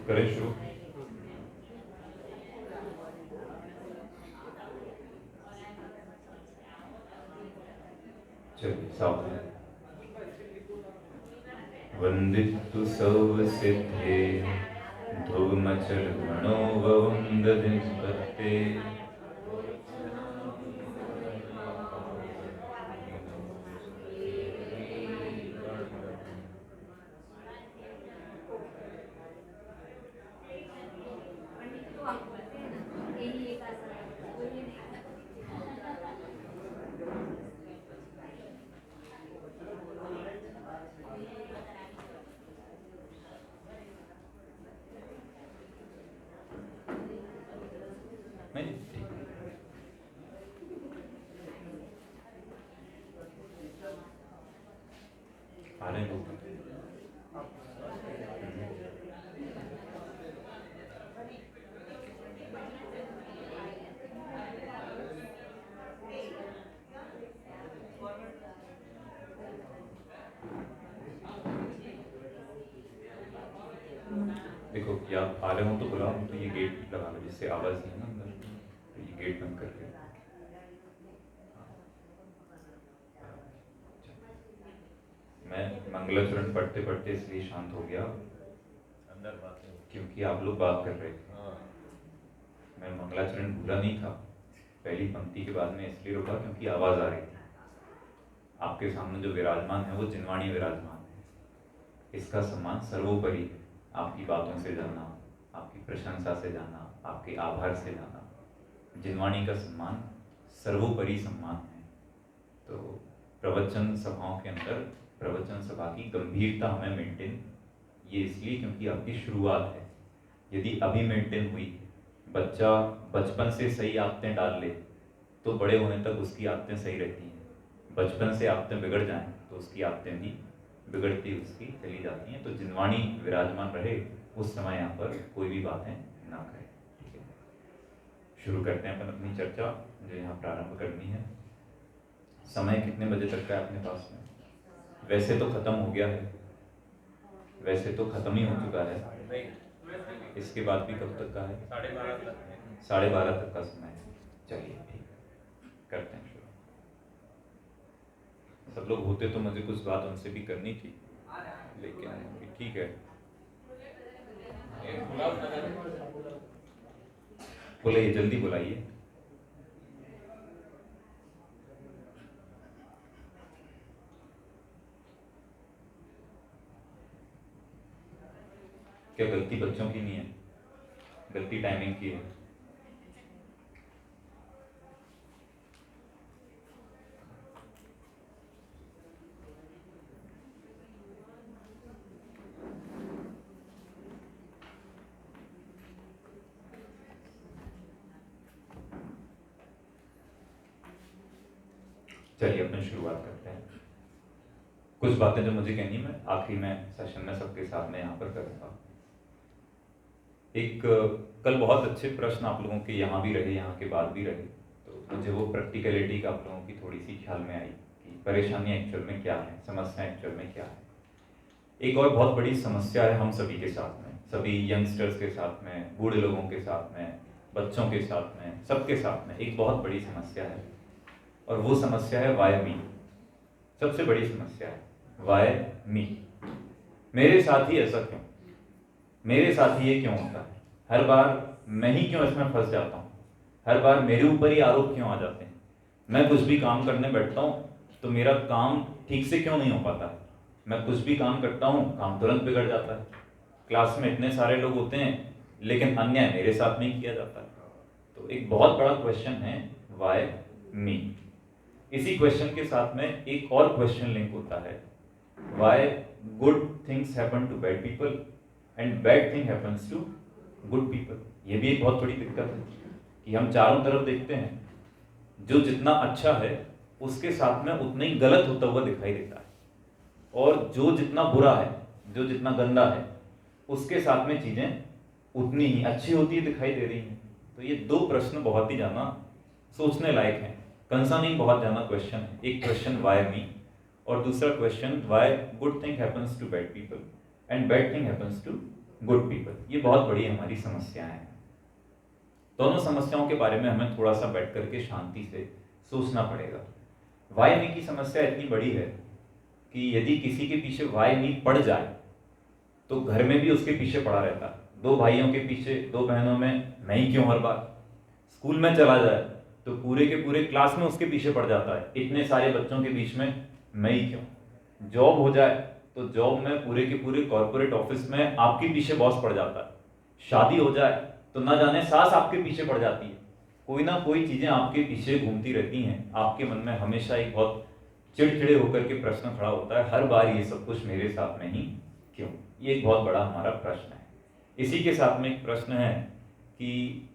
करें शुरू। चलिए सावधान। वंदितु सर्वसिद्धे ध्रुवमचल गणो ववन्ददिनपते नहीं ठीक है। आ रहे हैं लोग। देखो कि आप आ रहे हो तो बुलाओ, तो ये गेट लगा लो जिससे आवाज़ नहीं है ना अंदर, तो ये गेट बंद करके। मैं मंगलाचरण पढ़ते पढ़ते इसलिए शांत हो गया अंदर बात है क्योंकि आप लोग बात कर रहे थे। हाँ। मैं मंगलाचरण भूला नहीं था, पहली पंक्ति के बाद में इसलिए रुका क्योंकि आवाज़ आ रही थी। आपके सामने जो विराजमान है वो जिनवाणी विराजमान है। इसका सम्मान सर्वोपरि है। आपकी बातों से जाना, आपकी प्रशंसा से जाना, आपके आभार से जाना, जिनवाणी का सम्मान सर्वोपरि सम्मान है। तो प्रवचन सभाओं के अंदर प्रवचन सभा की गंभीरता हमें मेंटेन, ये इसलिए क्योंकि आपकी शुरुआत है। यदि अभी मेंटेन हुई, बच्चा बचपन से सही आदतें डाल ले तो बड़े होने तक उसकी आदतें सही रहती हैं। बचपन से आदतें बिगड़ जाएं तो उसकी आदतें भी बिगड़ती उसकी चली जाती हैं। तो जिनवाणी विराजमान रहे उस समय यहाँ पर कोई भी बातें ना करें। ठीक है, शुरू करते हैं अपन अपनी चर्चा जो यहाँ प्रारंभ करनी है। समय कितने बजे तक का है अपने पास में? वैसे तो खत्म हो गया है, वैसे तो खत्म ही हो चुका है। इसके बाद भी कब तक का है? 12:30 तक है। 12:30 तक का समय है। चलिए ठीक है, करते हैं शुरू। सब लोग होते तो मुझे कुछ बात उनसे भी करनी थी, लेकिन ठीक है। बुलाइए, जल्दी बुलाइए। क्या गलती बच्चों की नहीं है? गलती टाइमिंग की है। चलिए अपनी शुरुआत करते हैं। कुछ बातें जो मुझे कहनी मैं आखिरी में सेशन में सबके साथ में यहाँ पर करूँगा। एक कल बहुत अच्छे प्रश्न आप लोगों के यहाँ भी रहे, यहाँ के बाद भी रहे, तो मुझे वो प्रैक्टिकलिटी का आप लोगों की थोड़ी सी ख्याल में आई कि परेशानी एक्चुअल में क्या है, समस्या एक्चुअल में क्या है। एक और बहुत बड़ी समस्या है हम सभी के साथ में, सभी यंगस्टर्स के साथ में, बूढ़े लोगों के साथ में, बच्चों के साथ में, सबके साथ में एक बहुत बड़ी समस्या है, और वो समस्या है वाई मी। सबसे बड़ी समस्या है वाई मी। मेरे साथ ही ऐसा क्यों, मेरे साथ ही ये क्यों होता है, हर बार मैं ही क्यों इसमें फंस जाता हूँ, हर बार मेरे ऊपर ही आरोप क्यों आ जाते हैं। मैं कुछ भी काम करने बैठता हूँ तो मेरा काम ठीक से क्यों नहीं हो पाता है। मैं कुछ भी काम करता हूँ, काम तुरंत बिगड़ जाता है। क्लास में इतने सारे लोग होते हैं लेकिन अन्याय मेरे साथ में ही किया जाता है। तो एक बहुत बड़ा क्वेश्चन है वाई मी। इसी क्वेश्चन के साथ में एक और क्वेश्चन लिंक होता है, why good things happen to bad people and bad thing happens to good people. ये भी एक बहुत बड़ी दिक्कत है कि हम चारों तरफ देखते हैं, जो जितना अच्छा है उसके साथ में उतना ही गलत होता हुआ दिखाई देता है, और जो जितना बुरा है, जो जितना गंदा है, उसके साथ में चीजें उतनी ही अच्छी होती दिखाई दे रही हैं। तो ये दो प्रश्न बहुत ही ज्यादा सोचने लायक हैं, कंसर्निंग बहुत ज्यादा क्वेश्चन है। एक क्वेश्चन वाई मी, और दूसरा question why good thing happens to bad people and bad thing happens to good people. ये बहुत बड़ी हमारी समस्याएं हैं। दोनों समस्याओं के बारे में हमें थोड़ा सा बैठ करके शांति से सोचना पड़ेगा। वाई मी की समस्या इतनी बड़ी है कि यदि किसी के पीछे वाई मी पड़ जाए तो घर में भी उसके पीछे पड़ा रहता है। दो भाइयों के पीछे, दो बहनों में मैं ही क्यों हर बार, स्कूल में चला जाए तो पूरे के पूरे क्लास में उसके पीछे पड़ जाता है, इतने सारे बच्चों के बीच में मैं ही क्यों। जॉब हो जाए तो जॉब में पूरे के पूरे कॉर्पोरेट ऑफिस में आपके पीछे बॉस पड़ जाता है। शादी हो जाए तो ना जाने सास आपके पीछे पड़ जाती है। कोई ना कोई चीजें आपके पीछे घूमती रहती हैं। आपके मन में हमेशा एक बहुत चिड़चिड़े होकर के प्रश्न खड़ा होता है, हर बार ये सब कुछ मेरे साथ में ही क्यों। ये एक बहुत बड़ा हमारा प्रश्न है। इसी के साथ में एक प्रश्न है कि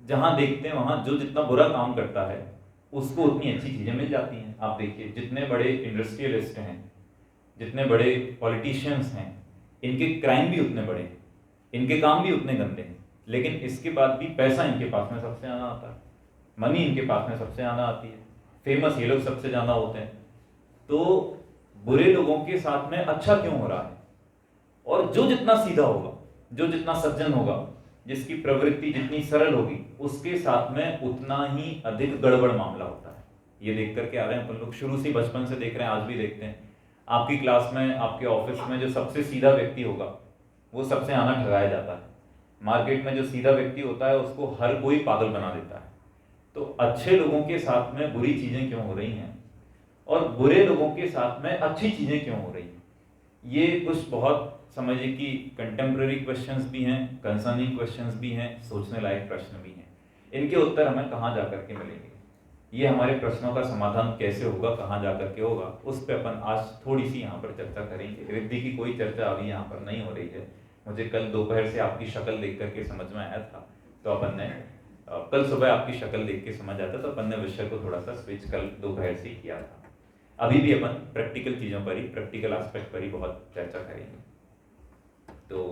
जहां देखते हैं वहां जो जितना बुरा काम करता है उसको उतनी अच्छी चीजें मिल जाती हैं। आप देखिए, जितने बड़े इंडस्ट्रियलिस्ट हैं, जितने बड़े पॉलिटिशियंस हैं, इनके क्राइम भी उतने बड़े हैं, इनके काम भी उतने गंदे हैं, लेकिन इसके बाद भी पैसा इनके पास में सबसे ज्यादा आता है, मनी इनके पास में सबसे ज्यादा आती है, फेमस ये लोग सबसे ज्यादा होते हैं। तो बुरे लोगों के साथ में अच्छा क्यों हो रहा है? और जो जितना सीधा होगा, जो जितना सज्जन होगा, जिसकी प्रवृत्ति जितनी सरल होगी, उसके साथ में उतना ही अधिक गड़बड़ मामला होता है। ये देख करके आ रहे हैं अपन लोग, शुरू से बचपन से देख रहे हैं, आज भी देखते हैं। आपकी क्लास में, आपके ऑफिस में जो सबसे सीधा व्यक्ति होगा वो सबसे आना ठगाया जाता है। मार्केट में जो सीधा व्यक्ति होता है उसको हर कोई पागल बना देता है। तो अच्छे लोगों के साथ में बुरी चीजें क्यों हो रही हैं और बुरे लोगों के साथ में अच्छी चीजें क्यों हो रही हैं? ये कुछ बहुत समझिए कि कंटेम्प्रेरी क्वेश्चंस भी हैं, कंसर्निंग क्वेश्चंस भी हैं, सोचने लायक प्रश्न भी हैं। इनके उत्तर हमें कहाँ जा करके मिलेंगे? ये हमारे प्रश्नों का समाधान कैसे होगा, कहाँ जा करके होगा, उस पर अपन आज थोड़ी सी यहाँ पर चर्चा करेंगे। रिद्धि की कोई चर्चा अभी यहाँ पर नहीं हो रही है। मुझे कल दोपहर से आपकी शक्ल देख करके समझ में आया था, तो अपन ने कल सुबह आपकी शक्ल देख के समझ आता, तो अपन ने विषय को थोड़ा सा स्विच कल दोपहर से किया था। अभी भी अपन प्रैक्टिकल चीज़ों पर ही, प्रैक्टिकल एस्पेक्ट पर ही बहुत चर्चा करेंगे। तो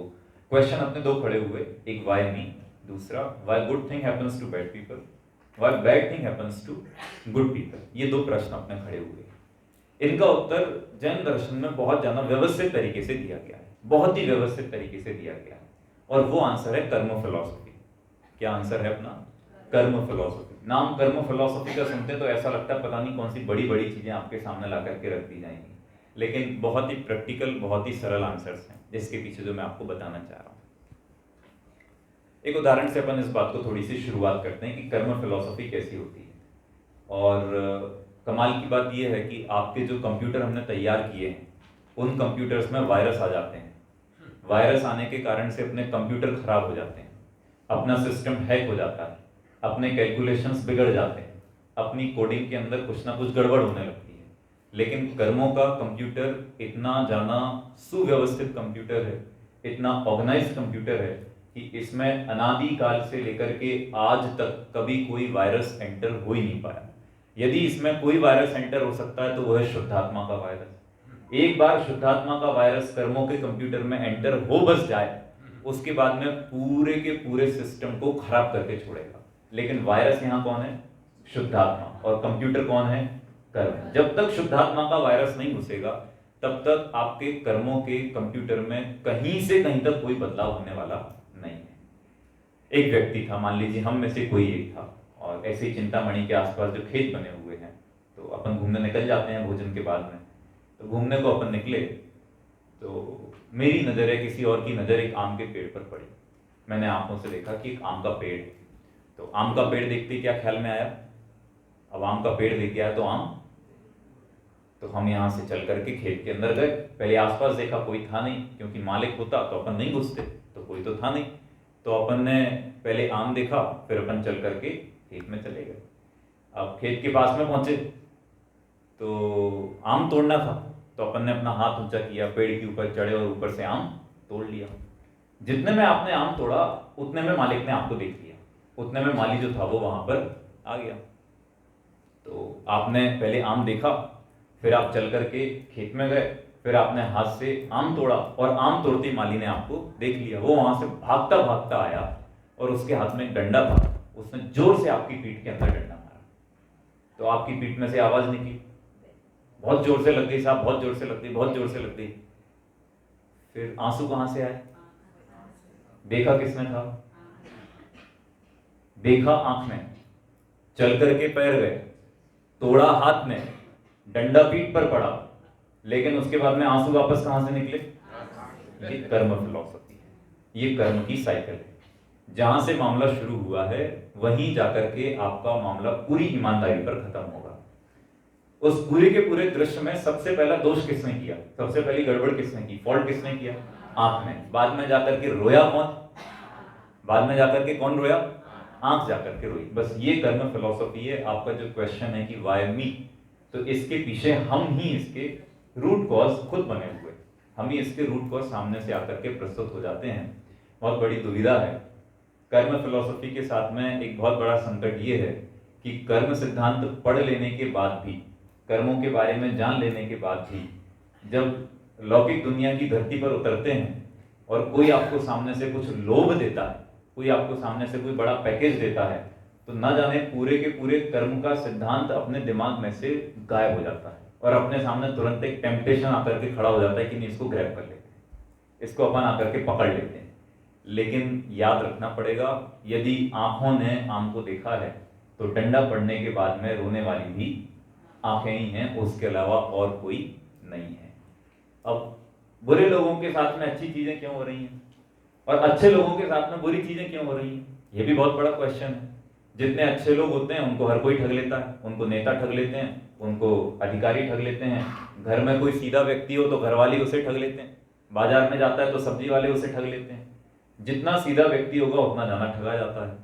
क्वेश्चन अपने दो खड़े हुए, एक वाई मी, दूसरा why good thing happens to bad people, why bad thing happens to good people. ये दो प्रश्न अपने खड़े हुए। इनका उत्तर जैन दर्शन में बहुत ज्यादा व्यवस्थित तरीके से दिया गया है, बहुत ही व्यवस्थित तरीके से दिया गया है, और वो आंसर है कर्म फिलॉसफी। क्या आंसर है अपना? कर्म फिलॉसफी। नाम कर्म फिलॉसफी का सुनते तो ऐसा लगता है पता नहीं कौन सी बड़ी बड़ी चीजें आपके सामने ला करके रख दी जाएंगी, लेकिन बहुत ही प्रैक्टिकल, बहुत ही सरल आंसर्स हैं जिसके पीछे जो मैं आपको बताना चाह रहा हूँ। एक उदाहरण से अपन इस बात को थोड़ी सी शुरुआत करते हैं कि कर्म फिलॉसफी कैसी होती है। और कमाल की बात यह है कि आपके जो कंप्यूटर हमने तैयार किए हैं उन कंप्यूटर्स में वायरस आ जाते हैं। वायरस आने के कारण से अपने कंप्यूटर खराब हो जाते हैं, अपना सिस्टम हैक हो जाता है, अपने कैलकुलेशंस बिगड़ जाते हैं, अपनी कोडिंग के अंदर कुछ ना कुछ गड़बड़ होने लगती है। लेकिन कर्मों का कंप्यूटर इतना ज़्यादा सुव्यवस्थित कंप्यूटर है, इतना ऑर्गेनाइज्ड कंप्यूटर है कि इसमें अनादिकाल से लेकर के आज तक कभी कोई वायरस एंटर हो ही नहीं पाया। यदि इसमें कोई वायरस एंटर हो सकता है तो वह है शुद्धात्मा का वायरस। एक बार शुद्धात्मा का वायरस कर्मों के कंप्यूटर में एंटर हो बस जाए, उसके बाद में पूरे के पूरे सिस्टम को खराब करके छोड़ेगा। लेकिन वायरस यहाँ कौन है? शुद्धात्मा। और कंप्यूटर कौन है? कर्म। जब तक शुद्धात्मा का वायरस नहीं घुसेगा तब तक आपके कर्मों के कंप्यूटर में कहीं से कहीं तक कोई बदलाव होने वाला नहीं है। एक व्यक्ति था, मान लीजिए हम में से कोई एक था, और ऐसे ही चिंतामणि के आसपास जो खेत बने हुए हैं, तो अपन घूमने निकल जाते हैं भोजन के बाद में। तो घूमने को अपन निकले तो मेरी नज़र है, किसी और की नज़र एक आम के पेड़ पर पड़ी। मैंने आंखों से देखा कि एक आम का पेड़ है। तो आम का पेड़ देखते क्या ख्याल में आया? अब आम का पेड़ देख आया तो आम। तो हम यहाँ से चल करके खेत के अंदर गए। पहले आसपास देखा, कोई था नहीं, क्योंकि मालिक होता तो अपन नहीं घुसते, तो कोई तो था नहीं। तो अपन ने पहले आम देखा, फिर अपन चल करके खेत में चले गए। अब खेत के पास में पहुंचे तो आम तोड़ना था, तो अपन ने अपना हाथ ऊंचा किया, पेड़ के ऊपर चढ़े और ऊपर से आम तोड़ लिया। जितने में आपने आम तोड़ा उतने में मालिक ने आपको देख लिया, उतने में माली जो था वो वहां पर आ गया। तो आपने पहले आम देखा, फिर आप चल करके खेत में गए, फिर आपने हाथ से आम तोड़ा, और आम तोड़ते माली ने आपको देख लिया। वो वहां से भागता भागता आया और उसके हाथ में डंडा था, उसने जोर से आपकी पीठ के अंदर डंडा मारा। तो आपकी पीठ में से आवाज निकली, बहुत जोर से लग गई साहब, बहुत जोर से लग गई, बहुत जोर से लग गई। फिर आंसू कहां से आए? देखा किसने था? देखा आंख ने, चल करके पैर गए, तोड़ा हाथ ने, डंडा पीठ पर पड़ा, लेकिन उसके बाद में आंसू वापस कहां से निकले? ये कर्म फिलॉसफी है, ये कर्म की साइकिल है। जहां से मामला शुरू हुआ है वहीं जाकर के आपका मामला पूरी ईमानदारी पर खत्म होगा। उस पूरे के पूरे दृश्य में सबसे पहला दोष किसने किया? सबसे पहली गड़बड़ किसने की? फॉल्ट किसने किया? आंख ने। बाद में जाकर के रोया कौन? बाद में जाकर के कौन रोया? आंख जाकर के रोई। बस ये कर्म फिलॉसफी है। आपका जो क्वेश्चन है कि वाई मी, तो इसके पीछे हम ही इसके रूट कॉज खुद बने हुए, हम ही इसके रूट कॉज सामने से आकर के प्रस्तुत हो जाते हैं। बहुत बड़ी दुविधा है। कर्म फिलॉसफी के साथ में एक बहुत बड़ा संकट ये है कि कर्म सिद्धांत पढ़ लेने के बाद भी, कर्मों के बारे में जान लेने के बाद भी, जब लौकिक दुनिया की धरती पर उतरते हैं और कोई आपको सामने से कुछ लोभ देता है, कोई आपको सामने से कोई बड़ा पैकेज देता है, तो ना जाने पूरे के पूरे कर्म का सिद्धांत अपने दिमाग में से गायब हो जाता है और अपने सामने तुरंत एक टेम्पटेशन आकर के खड़ा हो जाता है कि नहीं, इसको ग्रैब कर लेते हैं, इसको अपन आकर के पकड़ लेते हैं। लेकिन याद रखना पड़ेगा, यदि आंखों ने आम को देखा है तो डंडा पड़ने के बाद में रोने वाली भी आंखें ही हैं, उसके अलावा और कोई नहीं है। अब बुरे लोगों के साथ में अच्छी चीजें क्यों हो रही हैं और अच्छे लोगों के साथ में बुरी चीजें क्यों हो रही हैं, ये भी बहुत बड़ा क्वेश्चन है। जितने अच्छे लोग होते हैं उनको हर कोई ठग लेता है, उनको नेता ठग लेते हैं, उनको अधिकारी ठग लेते हैं, घर में कोई सीधा व्यक्ति हो तो घर वाले उसे ठग लेते हैं, बाजार में जाता है तो सब्जी वाले उसे ठग लेते हैं। जितना सीधा व्यक्ति होगा उतना ज्यादा ठगा जाता है,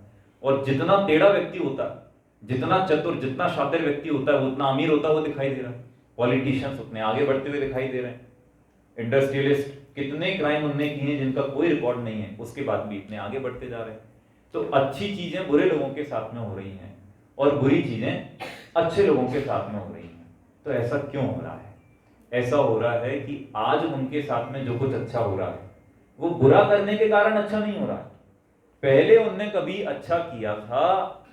और जितना टेढ़ा व्यक्ति होता है, जितना चतुर, जितना शातिर व्यक्ति होता है, वो उतना अमीर होता हुआ दिखाई दे रहा है। पॉलिटिशियंस उतने आगे बढ़ते हुए दिखाई दे रहे हैं। इंडस्ट्रियलिस्ट कितने क्राइम उनने किए हैं जिनका कोई रिकॉर्ड नहीं है, उसके बाद भी इतने आगे बढ़ते जा रहे हैं। तो अच्छी चीजें बुरे लोगों के साथ में हो रही हैं और बुरी चीजें अच्छे लोगों के साथ में हो रही हैं। तो ऐसा क्यों हो रहा है? ऐसा हो रहा है कि आज उनके साथ में जो कुछ अच्छा हो रहा है वो बुरा करने के कारण अच्छा नहीं हो रहा है। पहले उनने कभी अच्छा किया था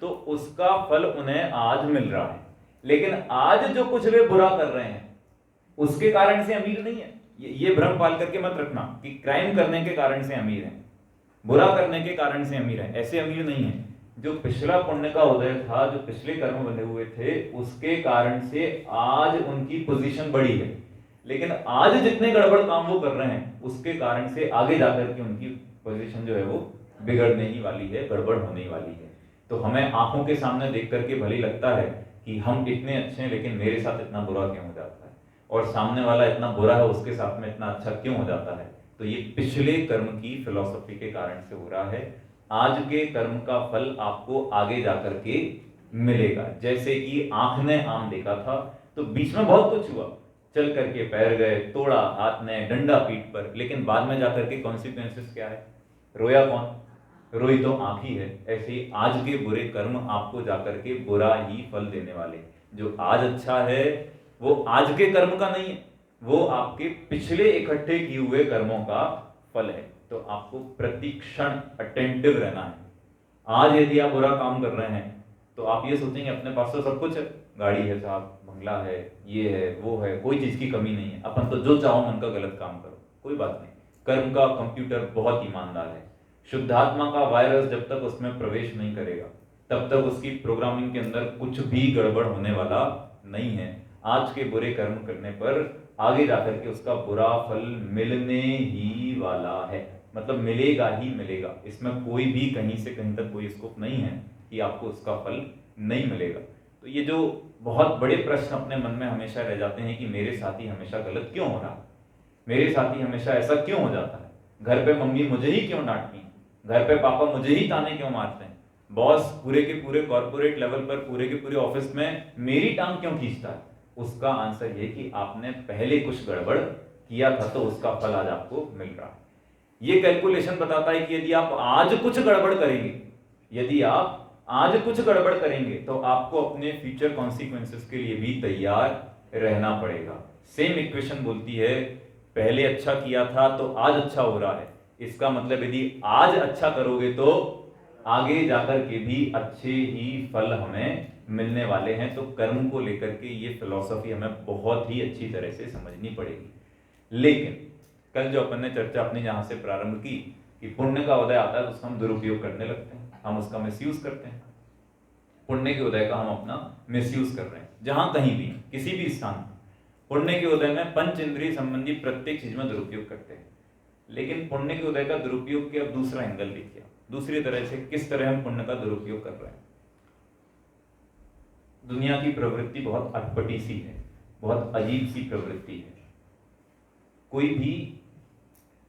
तो उसका फल उन्हें आज मिल रहा है, लेकिन आज जो कुछ वे बुरा कर रहे हैं उसके कारण से अमीर नहीं है। ये भ्रम पाल करके मत रखना कि क्राइम करने के कारण से अमीर है, बुरा करने के कारण से अमीर है, ऐसे अमीर नहीं है। जो पिछला पुण्य का उदय था, जो पिछले कर्म बने हुए थे, उसके कारण से आज उनकी पोजीशन बढ़ी है। लेकिन आज जितने गड़बड़ काम वो कर रहे हैं उसके कारण से आगे जाकर के उनकी पोजीशन जो है वो बिगड़ने ही वाली है, गड़बड़ होने वाली है। तो हमें आंखों के सामने देख करके भले लगता है कि हम इतने अच्छे हैं, लेकिन मेरे साथ इतना बुरा क्यों हो जाता है, और सामने वाला इतना बुरा है उसके साथ में इतना अच्छा क्यों हो जाता है। तो ये पिछले कर्म की फिलॉसफी के कारण से हो रहा है। आज के कर्म का फल आपको आगे जाकर के मिलेगा। जैसे कि आंख ने आम देखा था तो बीच में बहुत कुछ हुआ, चल करके पैर गए, तोड़ा हाथ ने, डंडा पीठ पर, लेकिन बाद में जाकर के कॉन्सिक्वेंसेस क्या है? रोया कौन? रोई तो आंख ही है। ऐसे ही आज के बुरे कर्म आपको जाकर के बुरा ही फल देने वाले। जो आज अच्छा है वो आज के कर्म का नहीं है, वो आपके पिछले इकट्ठे किए हुए कर्मों का फल है। तो आपको प्रति क्षण अटेंटिव रहना है। आज यदि आप बुरा काम कर रहे हैं तो आप ये सोचेंगे अपने पास तो सब कुछ है, गाड़ी है साहब, बंगला है, ये है, वो है, कोई चीज की कमी नहीं है, अपन तो जो चाहो मन का गलत काम करो, कोई बात नहीं। कर्म का कंप्यूटर बहुत ईमानदार है। शुद्धात्मा का वायरस जब तक उसमें प्रवेश नहीं करेगा तब तक उसकी प्रोग्रामिंग के अंदर कुछ भी गड़बड़ होने वाला नहीं है। आज के बुरे कर्म करने पर आगे जाकर के उसका बुरा फल मिलने ही वाला है, मतलब मिलेगा ही मिलेगा। इसमें कोई भी कहीं से कहीं तक कोई स्कोप नहीं है कि आपको उसका फल नहीं मिलेगा। तो ये जो बहुत बड़े प्रश्न अपने मन में हमेशा रह जाते हैं कि मेरे साथ ही हमेशा गलत क्यों हो रहा है, मेरे साथ ही हमेशा ऐसा क्यों हो जाता है, घर पे मम्मी मुझे ही क्यों डांटती है, घर पे पापा मुझे ही ताने क्यों मारते हैं, बॉस पूरे के पूरे कॉर्पोरेट लेवल पर, पूरे के पूरे ऑफिस में मेरी टांग क्यों खींचता है। उसका आंसर ये कि आपने पहले कुछ गड़बड़ किया था तो उसका फल आज आपको मिल रहा है। ये कैलकुलेशन बताता है कि यदि आप आज कुछ गड़बड़ करेंगे, यदि आप आज कुछ गड़बड़ करेंगे तो आपको अपने फ्यूचर कॉन्सिक्वेंसेस के लिए भी तैयार रहना पड़ेगा। सेम इक्वेशन बोलती है पहले अच्छा किया था तो आज अच्छा हो रहा है। इसका मतलब यदि आज अच्छा करोगे तो आगे जाकर के भी अच्छे ही फल हमें मिलने वाले हैं। तो कर्म को लेकर के ये फिलॉसफी हमें बहुत ही अच्छी तरह से समझनी पड़ेगी। लेकिन कल जो अपन ने चर्चा अपनी जहां से प्रारंभ की कि पुण्य का उदय आता है तो उसका हम दुरुपयोग करने लगते हैं, हम उसका मिसयूज करते हैं। पुण्य के उदय का हम अपना मिसयूज कर रहे हैं जहां कहीं भी, किसी भी स्थान पर। पुण्य के उदय में पंच इंद्रिय संबंधी प्रत्येक चीज में दुरुपयोग करते हैं, लेकिन पुण्य के उदय का दुरुपयोग के अब दूसरा एंगल देखिए, दूसरी तरह से किस तरह हम पुण्य का दुरुपयोग कर रहे हैं। दुनिया की प्रवृत्ति बहुत अटपटी सी है, बहुत अजीब सी प्रवृत्ति है। कोई भी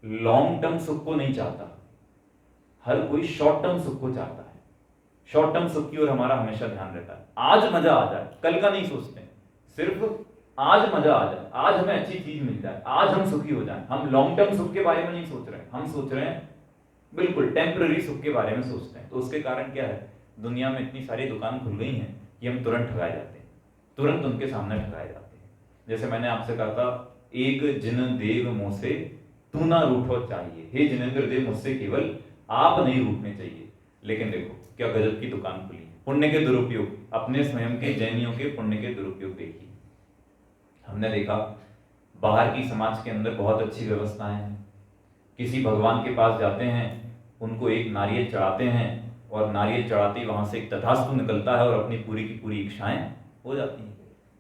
लॉन्ग टर्म सुख को नहीं चाहता, हर कोई शॉर्ट टर्म सुख को चाहता है। शॉर्ट टर्म सुख की ओर हमारा हमेशा ध्यान रहता है। आज मजा आ जाए, कल का नहीं सोचते, सिर्फ आज मजा आ जाए, आज हमें अच्छी चीज मिल जाए, आज हम सुखी हो जाएं। हम लॉन्ग टर्म सुख के बारे में नहीं सोच रहे हैं, हम सोच रहे हैं बिल्कुल टेम्पररी सुख के बारे में सोचते हैं। तो उसके कारण क्या है, दुनिया में इतनी सारी दुकान खुल गई हैं कि हम तुरंत ठगाए जाते हैं, तुरंत उनके सामने ठगाए जाते हैं। जैसे मैंने आपसे कहा था, एक जिन देव मुझसे तू ना रूठो चाहिए, हे जिनेंद्र देव मुझसे केवल आप नहीं रूठने चाहिए। लेकिन देखो क्या गजब की दुकान खुली है। पुण्य के दुरुपयोग, अपने स्वयं के जैनियों के पुण्य के दुरुपयोग देखिए। हमने देखा बाहर की समाज के अंदर बहुत अच्छी व्यवस्थाएं हैं। किसी भगवान के पास जाते हैं, उनको एक नारियल चढ़ाते हैं और नारियल चढ़ाते ही वहां से एक तथास्तु निकलता है और अपनी पूरी की पूरी इच्छाएं हो जाती हैं।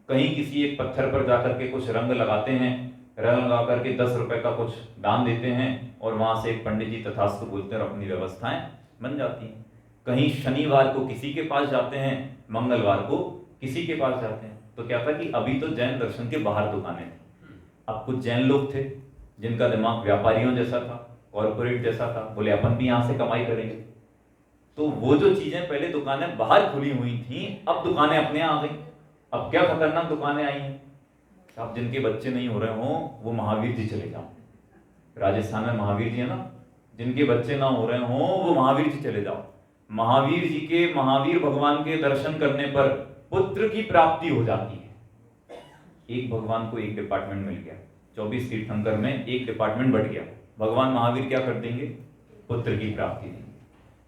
कहीं किसी एक पत्थर पर जाकर के कुछ रंग लगाते हैं, रंग लगा करके 10 रुपए का कुछ दान देते हैं और वहां से एक पंडित जी तथास्तु बोलते हैं और अपनी व्यवस्थाएं बन जाती हैं। कहीं शनिवार को किसी के पास जाते हैं, मंगलवार को किसी के पास जाते हैं। तो क्या था कि अभी तो जैन दर्शन के बाहर दुकानें थी, अब कुछ जैन लोग थे जिनका दिमाग व्यापारियों जैसा था, कॉर्पोरेट जैसा था, बोले अपन भी यहां से कमाई करेंगे। तो वो जो चीजें पहले दुकानें बाहर खुली हुई थी, अब दुकानें अपने आ गई। अब क्या खतरनाक दुकानें आई हैं, अब जिनके बच्चे नहीं हो रहे हो वो महावीर जी चले जाओ। राजस्थान में महावीर जी है ना, जिनके बच्चे ना हो रहे हो वो महावीर जी चले जाओ। महावीर जी के, महावीर भगवान के दर्शन करने पर पुत्र की प्राप्ति हो जाती है। एक भगवान को एक डिपार्टमेंट मिल गया, 24 तीर्थंकर में एक डिपार्टमेंट बढ़ गया। भगवान महावीर क्या कर देंगे, पुत्र की प्राप्ति देंगे।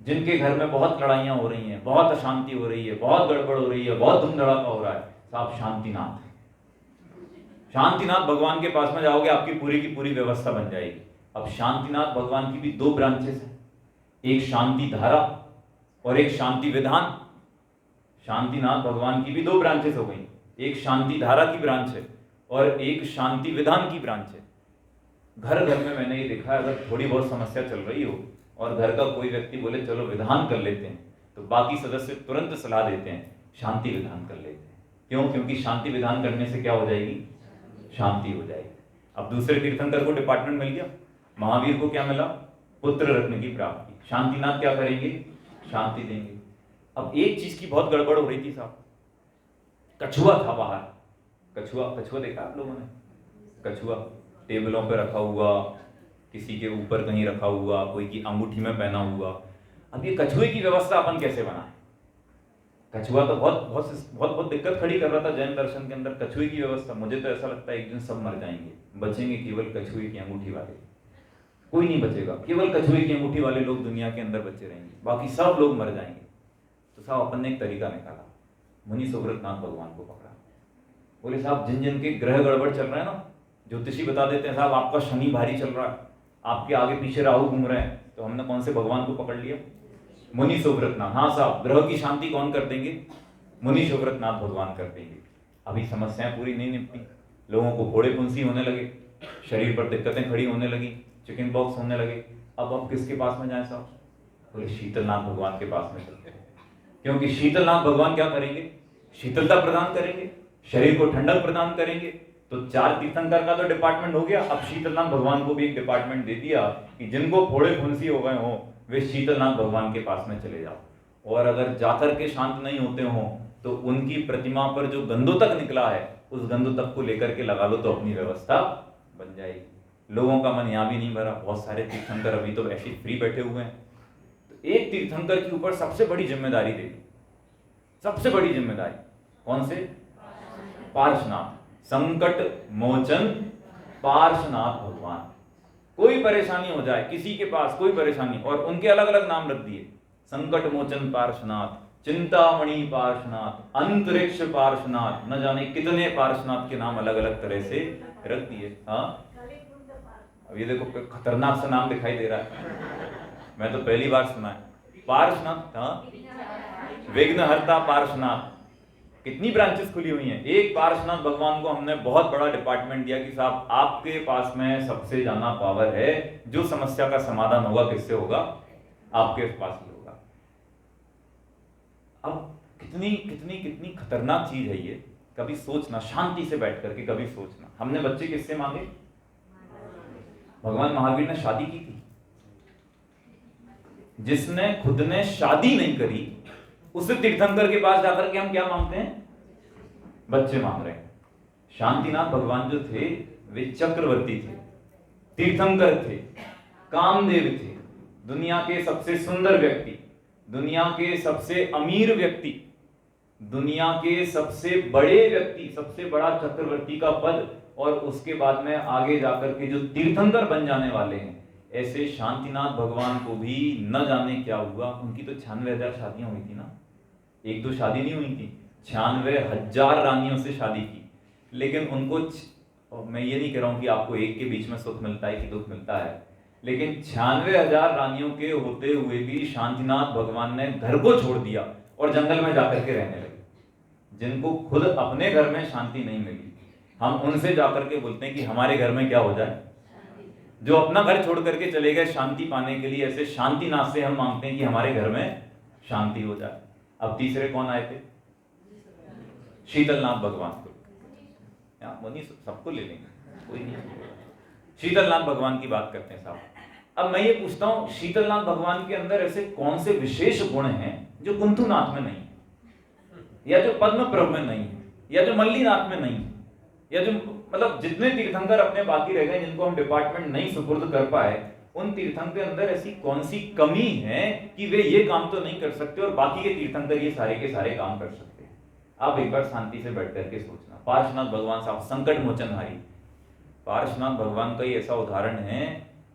जिनके घर में बहुत लड़ाइयां हो रही हैं, बहुत अशांति हो रही है, बहुत गड़बड़ हो रही है, बहुत धूम धड़ाका हो रहा है, साहब शांतिनाथ, शांतिनाथ भगवान के पास में जाओगे आपकी पूरी की पूरी व्यवस्था बन जाएगी। अब शांतिनाथ भगवान की भी 2 ब्रांचेस हैं, एक शांति धारा और एक शांति विधान। शांतिनाथ भगवान की भी 2 ब्रांचेस हो गई, एक शांति धारा की ब्रांच है और एक शांति विधान की ब्रांच है। घर घर में मैंने ये देखा है, अगर थोड़ी बहुत समस्या चल रही हो और घर का कोई व्यक्ति बोले चलो विधान कर लेते हैं, तो बाकी सदस्य तुरंत सलाह देते हैं शांति विधान कर लेते हैं। क्यों? क्योंकि शांति विधान करने से क्या हो जाएगी, शांति हो जाएगी। अब दूसरे तीर्थंकर को डिपार्टमेंट मिल गया, महावीर को क्या मिला, पुत्र रत्न की प्राप्ति। शांतिनाथ क्या करेंगे, शांति देंगे। अब एक चीज की बहुत गड़बड़ हो रही थी साहब, कछुआ था बाहर। कछुआ, कछुआ देखा आप लोगों ने? कछुआ टेबलों पे रखा हुआ, किसी के ऊपर कहीं रखा हुआ, कोई की अंगूठी में पहना हुआ। अब ये कछुए की व्यवस्था अपन कैसे बनाए? कछुआ तो बहुत बहुत बहुत बहुत दिक्कत खड़ी कर रहा था जैन दर्शन के अंदर। कछुए की व्यवस्था, मुझे तो ऐसा लगता है एक दिन सब मर जाएंगे, बचेंगे केवल कछुए की अंगूठी वाले, कोई नहीं बचेगा, केवल कछुए की अंगूठी वाले लोग दुनिया के अंदर बचे रहेंगे, बाकी सब लोग मर जाएंगे। तो साहब अपन ने एक तरीका निकाला, मुनि सुव्रतनाथ भगवान को पकड़ा। बोले साहब जिन जिन के ग्रह गड़बड़ चल रहे हैं ना, ज्योतिषी बता देते हैं साहब आपका शनि भारी चल रहा है, आपके आगे पीछे राहु घूम रहे हैं। तो हमने कौन से भगवान को पकड़ लिया, मुनि सुव्रतनाथ। हाँ साहब, ग्रह की शांति कौन कर देंगे, मुनि सुव्रतनाथ भगवान कर देंगे। अभी समस्याएं पूरी नहीं निपटी, लोगों को फोड़े फुंसी होने लगे, शरीर पर दिक्कतें खड़ी होने लगी, चिकन बॉक्स होने लगे। अब किसके पास में जाए साहब? बोले शीतलनाथ भगवान के पास में चलते हैं, क्योंकि शीतलनाथ भगवान क्या करेंगे, शीतलता प्रदान करेंगे, शरीर को ठंडक प्रदान करेंगे। तो 4 तीर्थंकर का तो डिपार्टमेंट हो गया, अब शीतलनाथ भगवान को भी एक डिपार्टमेंट दे दिया कि जिनको फोड़े फुंसी हो गए हो वे शीतलनाथ भगवान के पास में चले जाओ। और अगर जाकर के शांत नहीं होते हो तो उनकी प्रतिमा पर जो गंधोतक निकला है उस गंधोतक को लेकर के लगा लो, तो अपनी व्यवस्था बन जाएगी। लोगों का मन यहाँ भी नहीं भरा, बहुत सारे तीर्थंकर अभी तो ऐसे फ्री बैठे हुए हैं। तो एक तीर्थंकर के ऊपर सबसे बड़ी जिम्मेदारी दे दी, सबसे बड़ी जिम्मेदारी कौन से, पार्श्वनाथ, संकट मोचन पार्श्वनाथ भगवान। कोई परेशानी हो जाए किसी के पास, कोई परेशानी, और उनके अलग अलग नाम रख दिए, संकट मोचन पार्श्वनाथ, चिंतामणि पार्श्वनाथ, अंतरिक्ष पार्श्वनाथ, न जाने कितने पार्श्वनाथ के नाम अलग अलग तरह से रख दिए। हाँ अब ये देखो खतरनाक सा नाम दिखाई दे रहा है, मैं तो पहली बार सुना है। पार्श्वनाथ, हाँ, विघ्नहर्ता पार्श्वनाथ, कितनी ब्रांचेस खुली हुई हैं। एक पार्श्वनाथ भगवान को हमने बहुत बड़ा डिपार्टमेंट दिया कि साहब आपके पास में सबसे ज्यादा पावर है, जो समस्या का समाधान होगा किससे होगा, आपके पास ही होगा। अब कितनी कितनी कितनी खतरनाक चीज है ये। कभी सोचना, शांति से बैठ करके कभी सोचना, हमने बच्चे किससे मांगे? भगवान महावीर ने शादी की थी। जिसने खुद ने शादी नहीं करी उसे तीर्थंकर के पास जाकर के हम क्या मांगते हैं? बच्चे मांग रहे हैं। शांतिनाथ भगवान जो थे वे चक्रवर्ती थे, तीर्थंकर थे, कामदेव थे, दुनिया के सबसे सुंदर व्यक्ति, दुनिया के सबसे अमीर व्यक्ति, दुनिया के सबसे बड़े व्यक्ति, सबसे बड़ा चक्रवर्ती का पद, और उसके बाद में आगे जाकर के जो तीर्थंकर बन जाने वाले हैं, ऐसे शांतिनाथ भगवान को भी न जाने क्या हुआ। उनकी तो 96,000 शादियां हुई थी ना, एक दो शादी नहीं हुई थी, 96,000 रानियों से शादी की। लेकिन उनको, मैं ये नहीं कह रहा हूं कि आपको एक के बीच में सुख मिलता है कि दुख मिलता है, लेकिन 96,000 रानियों के होते हुए भी शांतिनाथ भगवान ने घर को छोड़ दिया और जंगल में जाकर के रहने लगे। जिनको खुद अपने घर में शांति नहीं मिली, हम उनसे जाकर के बोलते हैं कि हमारे घर में क्या हो जाए। जो अपना घर छोड़ करके चले गए शांति पाने के लिए, ऐसे शांतिनाथ से हम मांगते हैं कि हमारे घर में शांति हो जाए। अब तीसरे कौन आए थे? शीतलनाथ भगवान को, वो नहीं, सबको ले लेंगे, कोई नहीं। शीतलनाथ भगवान की बात करते हैं साहब। अब मैं ये पूछता हूं, शीतलनाथ भगवान के अंदर ऐसे कौन से विशेष गुण हैं जो कुंथुनाथ में नहीं है, या जो पद्मप्रभ में नहीं है, या जो मल्लीनाथ में नहीं है, या जो मतलब जितने तीर्थंकर अपने बाकी रह गए जिनको हम डिपार्टमेंट नहीं सुपुर्द कर पाए, उन तीर्थंकर के अंदर ऐसी कौन सी कमी है कि वे ये काम तो नहीं कर सकते और बाकी के तीर्थंकर ये सारे के सारे काम कर सकते हैं? आप एक बार शांति से बैठ करके सोचना। पार्श्वनाथ भगवान साहब संकट मोचनहारी, पार्श्वनाथ भगवान का ही ऐसा उदाहरण है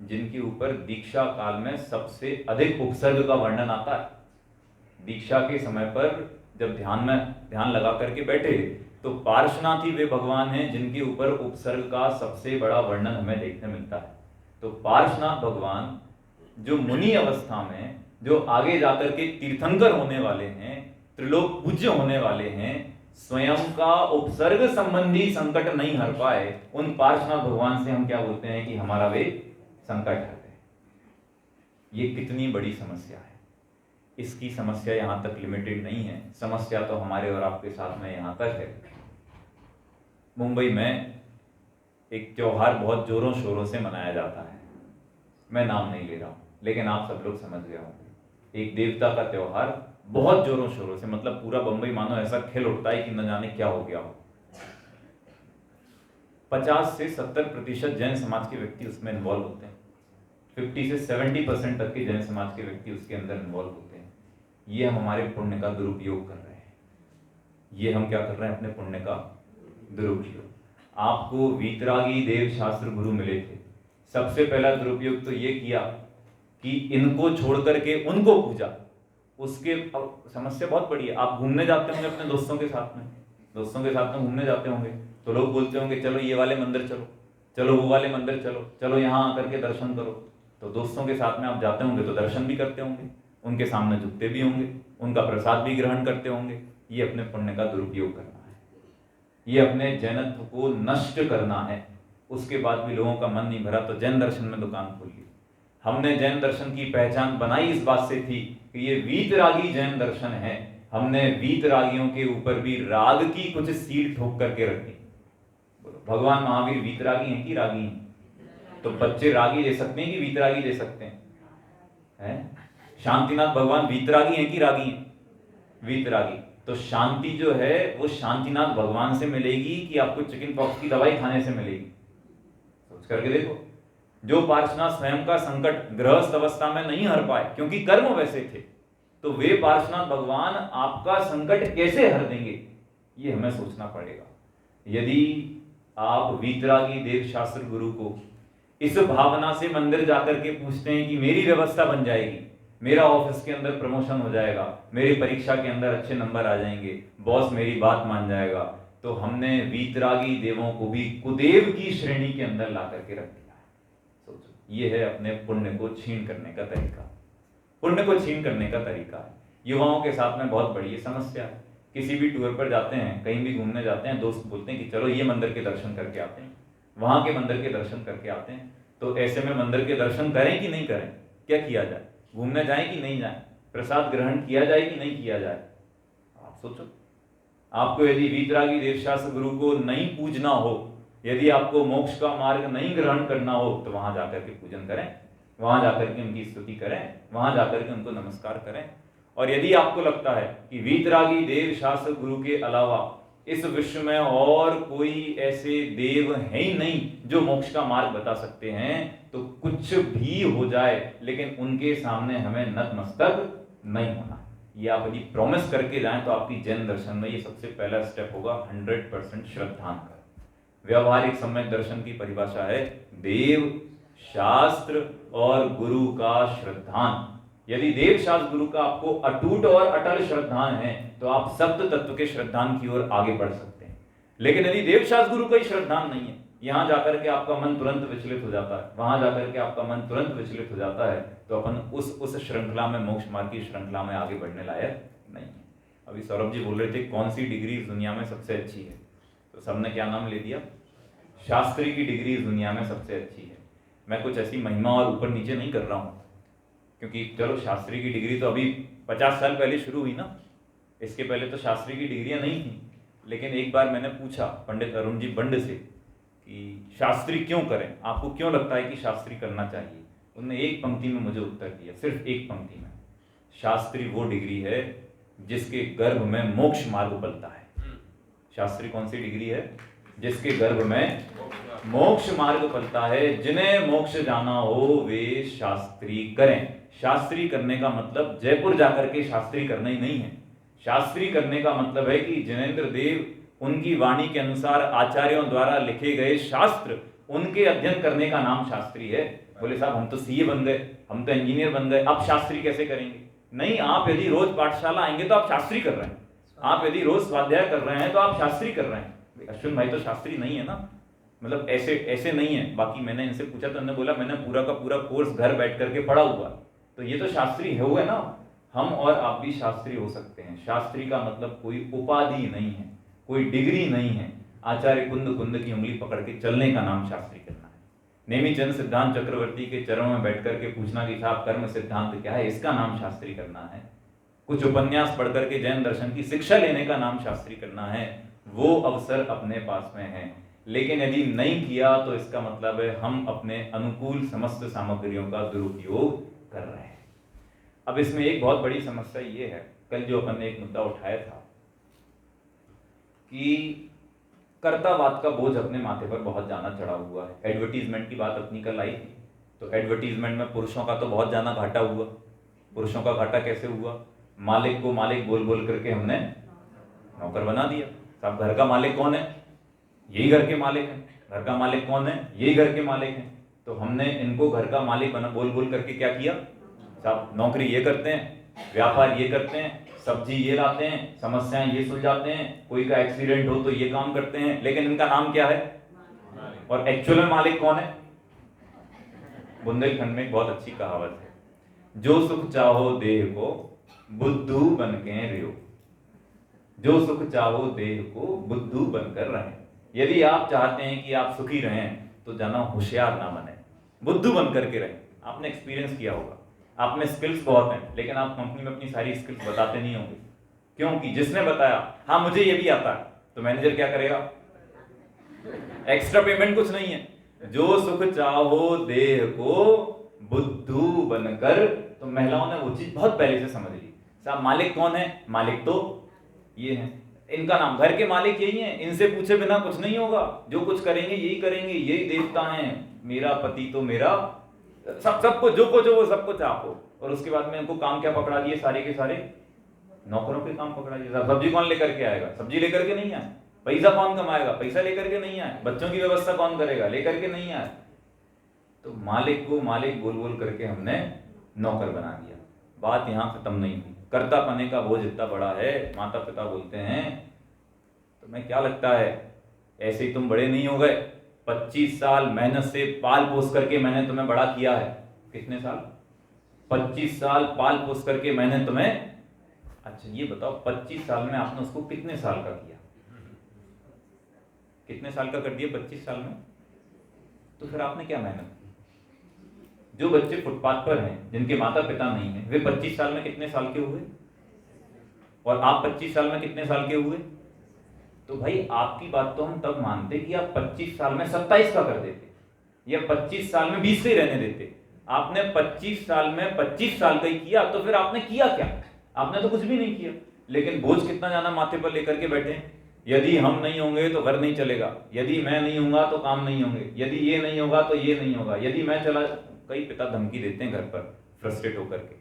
जिनके ऊपर दीक्षा काल में सबसे अधिक उपसर्ग का वर्णन आता है। दीक्षा के समय पर जब ध्यान लगा करके बैठे तो पार्श्वनाथ ही वे भगवान हैं जिनके ऊपर उपसर्ग का सबसे बड़ा वर्णन हमें देखने मिलता है। तो पार्श्वनाथ भगवान जो मुनि अवस्था में, जो आगे जाकर के तीर्थंकर होने वाले हैं, त्रिलोक पूज्य होने वाले हैं, स्वयं का उपसर्ग संबंधी संकट नहीं हर पाए, उन पार्श्वनाथ भगवान से हम क्या बोलते हैं कि हमारा वे संकट हरते हैं। ये कितनी बड़ी समस्या है। इसकी समस्या यहां तक लिमिटेड नहीं है, समस्या तो हमारे और आपके साथ में यहां तक है। मुंबई में एक त्योहार बहुत जोरों शोरों से मनाया जाता है, मैं नाम नहीं ले रहा हूं, लेकिन आप सब लोग समझ गए होंगे। एक देवता का त्योहार बहुत जोरों शोरों से, मतलब पूरा बंबई मानो ऐसा खिल उठता है कि न जाने क्या हो गया हो। 50 से 70% जैन समाज के व्यक्ति उसमें इन्वॉल्व होते हैं, 50 से 70% तक के जैन समाज के व्यक्ति उसके अंदर इन्वॉल्व होते हैं। ये हम हमारे पुण्य का दुरुपयोग कर रहे हैं। ये हम क्या कर रहे हैं? अपने पुण्य का दुरुपयोग। आपको वीतरागी देव शास्त्र गुरु मिले थे, सबसे पहला दुरुपयोग तो ये किया कि इनको छोड़ करके उनको पूजा। उसके समस्या बहुत बड़ी है। आप घूमने जाते होंगे अपने दोस्तों के साथ में घूमने जाते होंगे तो लोग बोलते होंगे चलो ये वाले मंदिर चलो, चलो वो वाले मंदिर चलो, चलो यहाँ आकर के दर्शन करो। तो दोस्तों के साथ में आप जाते होंगे तो दर्शन भी करते होंगे, उनके सामने झुकते भी होंगे, उनका प्रसाद भी ग्रहण करते होंगे। ये अपने पुण्य का दुरुपयोग करना है, ये अपने जैनत्व को नष्ट करना है। उसके बाद भी लोगों का मन नहीं भरा तो जैन दर्शन में दुकान खोल ली। हमने जैन दर्शन की पहचान बनाई इस बात से थी कि ये वीतरागी जैन दर्शन है। हमने वीतरागियों के ऊपर भी राग की कुछ सील ठोक करके रखी। भगवान महावीर वीतरागी हैं कि रागी हैं? तो बच्चे रागी ले सकते हैं कि वीतरागी ले सकते हैं? शांतिनाथ भगवान वीतरागी हैं कि रागी हैं? वीतरागी। तो शांति जो है वो शांतिनाथ भगवान से मिलेगी कि आपको चिकन पॉक्स की दवाई खाने से मिलेगी? सोच करके देखो। जो पार्श्वनाथ स्वयं का संकट गृहस्थ अवस्था में नहीं हर पाए क्योंकि कर्म वैसे थे, तो वे पार्श्वनाथ भगवान आपका संकट कैसे हर देंगे? ये हमें सोचना पड़ेगा। यदि आप वीतरागी देव शास्त्र गुरु को इस भावना से मंदिर जाकर के पूछते हैं कि मेरी व्यवस्था बन जाएगी, मेरा ऑफिस के अंदर प्रमोशन हो जाएगा, मेरी परीक्षा के अंदर अच्छे नंबर आ जाएंगे, बॉस मेरी बात मान जाएगा, तो हमने वीतरागी देवों को भी कुदेव की श्रेणी के अंदर ला करके रख दिया है। सोचो, ये है अपने पुण्य को छीन करने का तरीका। पुण्य को छीन करने का तरीका है। युवाओं के साथ में बहुत बड़ी समस्या है। किसी भी टूर पर जाते हैं, कहीं भी घूमने जाते हैं, दोस्त बोलते हैं कि चलो ये मंदिर के दर्शन करके आते हैं, वहां के मंदिर के दर्शन करके आते हैं। तो ऐसे में मंदिर के दर्शन करें कि नहीं करें, क्या किया जाए, घूमने जाए कि नहीं जाए, प्रसाद ग्रहण किया जाए कि नहीं किया जाए, आप सोचो। आपको यदि वीतरागी देवशास्त्र गुरु को नहीं पूजना हो, यदि आपको मोक्ष का मार्ग नहीं ग्रहण करना हो, तो वहां जाकर के पूजन करें, वहां जाकर के उनकी स्तुति करें, वहां जाकर के उनको नमस्कार करें। और यदि आपको लगता है कि वीतरागी देव शास्त्र गुरु के अलावा इस विश्व में और कोई ऐसे देव है ही नहीं जो मोक्ष का मार्ग बता सकते हैं, तो कुछ भी हो जाए लेकिन उनके सामने हमें नतमस्तक नहीं होना। ये आप यदि प्रॉमिस करके जाएं तो आपकी जैन दर्शन में ये सबसे पहला स्टेप होगा 100% श्रद्धांकर। व्यवहारिक सम्यक दर्शन की परिभाषा है देव, शास्त्र और गुरु का श्रद्धान। यदि देव, शास्त्र, गुरु का आपको अटूट और अटल श्रद्धान है तो आप सप्त तत्व के श्रद्धान की ओर आगे बढ़ सकते हैं। लेकिन यदि देव, शास्त्र, गुरु का ही श्रद्धान नहीं है, यहां जाकर के आपका मन तुरंत विचलित हो जाता है, वहां जाकर के आपका मन तुरंत विचलित हो जाता है, तो अपन उस श्रृंखला में, मोक्ष मार्ग की श्रृंखला में आगे बढ़ने लायक नहीं है। अभी सौरभ जी बोल रहे थे कौन सी डिग्री इस दुनिया में सबसे अच्छी है, तो सबने क्या नाम ले दिया, शास्त्री की डिग्री इस दुनिया में सबसे अच्छी है। मैं कुछ ऐसी महिमा और ऊपर नीचे नहीं कर रहा हूं, क्योंकि चलो शास्त्री की डिग्री तो अभी 50 साल पहले शुरू हुई ना, इसके पहले तो शास्त्री की डिग्रियां नहीं थी। लेकिन एक बार मैंने पूछा पंडित अरुण जी बंड से कि शास्त्री क्यों करें, आपको क्यों लगता है कि शास्त्री करना चाहिए। उन्होंने एक पंक्ति में मुझे उत्तर दिया, सिर्फ एक पंक्ति में, शास्त्री वो डिग्री है जिसके गर्भ में मोक्ष मार्ग पलता है। शास्त्री कौन सी डिग्री है, जिसके गर्भ में मोक्ष मार्ग पलता है। जिन्हें मोक्ष जाना हो वे शास्त्री करें। शास्त्री करने का मतलब जयपुर जाकर के शास्त्री करना ही नहीं है। शास्त्री करने का मतलब है कि जिनेंद्र देव उनकी वाणी के अनुसार आचार्यों द्वारा लिखे गए शास्त्र, उनके अध्ययन करने का नाम शास्त्री है। बोले साहब हम तो सीए बन गए, हम तो इंजीनियर बन गए, अब शास्त्री कैसे करेंगे। नहीं, आप यदि रोज पाठशाला आएंगे तो आप शास्त्री कर रहे हैं, आप यदि रोज स्वाध्याय कर रहे हैं तो आप शास्त्री कर रहे हैं। अश्विन भाई तो शास्त्री नहीं है ना, मतलब ऐसे नहीं है। बाकी मैंने इनसे पूछा तो उन्होंने बोला मैंने पूरा का पूरा कोर्स घर बैठ करके पढ़ा हुआ, तो ये तो शास्त्री है हुए ना। हम और आप भी शास्त्री हो सकते हैं। शास्त्री का मतलब कोई उपाधि नहीं है, कोई डिग्री नहीं है। आचार्य कुंद कुंद की उंगली पकड़ के चलने का नाम शास्त्री करना है। नेमीचंद सिद्धांत चक्रवर्ती के चरणों में बैठ करके पूछना कि साहब कर्म सिद्धांत क्या है, इसका नाम शास्त्री करना है। कुछ उपन्यास पढ़ करके जैन दर्शन की शिक्षा लेने का नाम शास्त्री करना है। वो अवसर अपने पास में है, लेकिन यदि नहीं किया तो इसका मतलब है हम अपने अनुकूल समस्त सामग्रियों का दुरुपयोग कर रहे हैं। अब इसमें एक बहुत बड़ी समस्या ये है, कल जो अपन ने एक मुद्दा उठाया था कि कर्तावाद का बोझ अपने माथे पर बहुत ज्यादा चढ़ा हुआ है। एडवर्टीजमेंट की बात अपनी कल आई थी, तो एडवर्टीजमेंट में पुरुषों का तो बहुत ज्यादा घाटा हुआ। पुरुषों का घाटा कैसे हुआ, मालिक को मालिक बोल बोल करके हमने नौकर बना दिया। साहब घर का मालिक कौन है, यही घर के मालिक हैं। घर का मालिक कौन है, यही घर के मालिक हैं। तो हमने इनको घर का मालिक बना बोल बोल करके क्या किया, साहब नौकरी ये करते हैं, व्यापार ये करते हैं, सब्जी ये लाते हैं, समस्याएं ये सुलझाते हैं, कोई का एक्सीडेंट हो तो ये काम करते हैं, लेकिन इनका नाम क्या है, और एक्चुअल में मालिक कौन है। बुंदेलखंड में एक बहुत अच्छी कहावत है, जो सुख चाहो देह को बुद्धू बन के रियो। जो सुख चाहो देह को बुद्धू बनकर रहें। यदि आप चाहते हैं कि आप सुखी रहें तो जाना होशियार ना बने, बुद्धू बन करके रहें। आपने एक्सपीरियंस किया होगा, आप में स्किल्स बहुत हैं, लेकिन आप कंपनी में अपनी सारी स्किल्स बताते नहीं होंगे, क्योंकि जिसने बताया हाँ मुझे ये भी आता है, तो मैनेजर क्या करेगा, एक्स्ट्रा पेमेंट कुछ नहीं है। जो सुख चाहो देह को बुद्धू बनकर, तो महिलाओं ने वो चीज बहुत पहले से समझ ली। साहब मालिक कौन है, मालिक तो ये है, इनका नाम, घर के मालिक यही है, इनसे पूछे बिना कुछ नहीं होगा, जो कुछ करेंगे यही करेंगे, यही देवता हैं, मेरा पति तो मेरा सब कुछ, जो कुछ हो वो सब कुछ आपको। और उसके बाद में इनको काम क्या पकड़ा दिए, सारे के सारे नौकरों के काम पकड़ा दिए। सब्जी कौन लेकर के आएगा, सब्जी लेकर के नहीं आए। पैसा कौन कमाएगा, पैसा लेकर के नहीं आए। बच्चों की व्यवस्था कौन करेगा, लेकर के नहीं आए। तो मालिक को मालिक बोल बोल करके हमने नौकर बना दिया। बात यहां खत्म नहीं हुई, कर्ता पने का बोझ इतना बड़ा है। माता पिता बोलते हैं तुम्हें क्या लगता है ऐसे ही तुम बड़े नहीं हो गए, 25 साल मेहनत से पाल पोस करके मैंने तुम्हें बड़ा किया है। कितने साल, 25 साल पाल पोस करके मैंने तुम्हें, अच्छा ये बताओ 25 साल में आपने उसको कितने साल का किया, कितने साल का कर दिया 25 साल में? तो फिर आपने क्या मेहनत की? जो बच्चे फुटपाथ पर हैं, जिनके माता पिता नहीं है, वे 25 साल में कितने साल के हुए? और आप 25 साल में कितने साल के हुए? तो भाई आपकी बात तो हम तब मानते कि आप 25 साल में 27 का कर देते, या 25 साल में 20 से ही रहने देते। आपने 25 साल में 25 साल का ही किया, तो फिर आपने किया क्या? आपने तो कुछ भी नहीं किया। लेकिन बोझ कितना जाना माथे पर लेकर के बैठे हैं, यदि हम नहीं होंगे तो घर नहीं चलेगा, यदि मैं नहीं होऊंगा तो काम नहीं होंगे, यदि ये नहीं होगा तो ये नहीं होगा, यदि मैं चला, कई पिता धमकी देते हैं घर पर फ्रस्ट्रेट होकर के,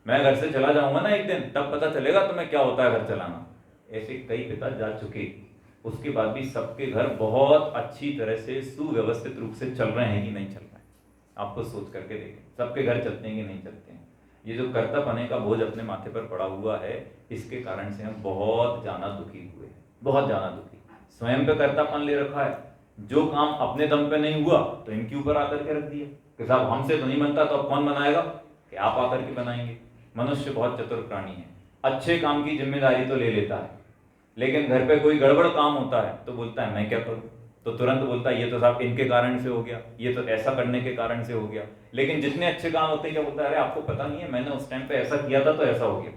मैं घर से चला जाऊंगा ना एक दिन, तब पता चलेगा तुम्हें क्या होता है घर चलाना। ऐसे कई पिता जा चुके, उसके बाद भी सबके घर बहुत अच्छी तरह से सुव्यवस्थित रूप से चल रहे हैं कि नहीं चल रहे हैं? आपको सोच करके देखें, सबके घर चलते हैं कि नहीं चलते हैं? ये जो कर्ता पने का बोझ अपने माथे पर पड़ा हुआ है, इसके कारण से हम बहुत ज्यादा दुखी हुए हैं, बहुत ज्यादा दुखी। स्वयं पे कर्तापन ले रखा है, जो काम अपने दम पे नहीं हुआ तो इनके ऊपर आकर के रख दिया कि साहब हमसे तो नहीं बनता, तो अब कौन बनाएगा? कि आप आकर के बनाएंगे। मनुष्य बहुत चतुर प्राणी है, अच्छे काम की जिम्मेदारी तो ले लेता है, लेकिन घर पे कोई गड़बड़ काम होता है तो बोलता है मैं क्या करूं, तो तुरंत बोलता है ये तो साहब इनके कारण से हो गया, ये तो ऐसा करने के कारण से हो गया। लेकिन जितने अच्छे काम होते हैं क्या बोलता है, अरे आपको पता नहीं है मैंने उस टाइम पे ऐसा किया था तो ऐसा हो गया।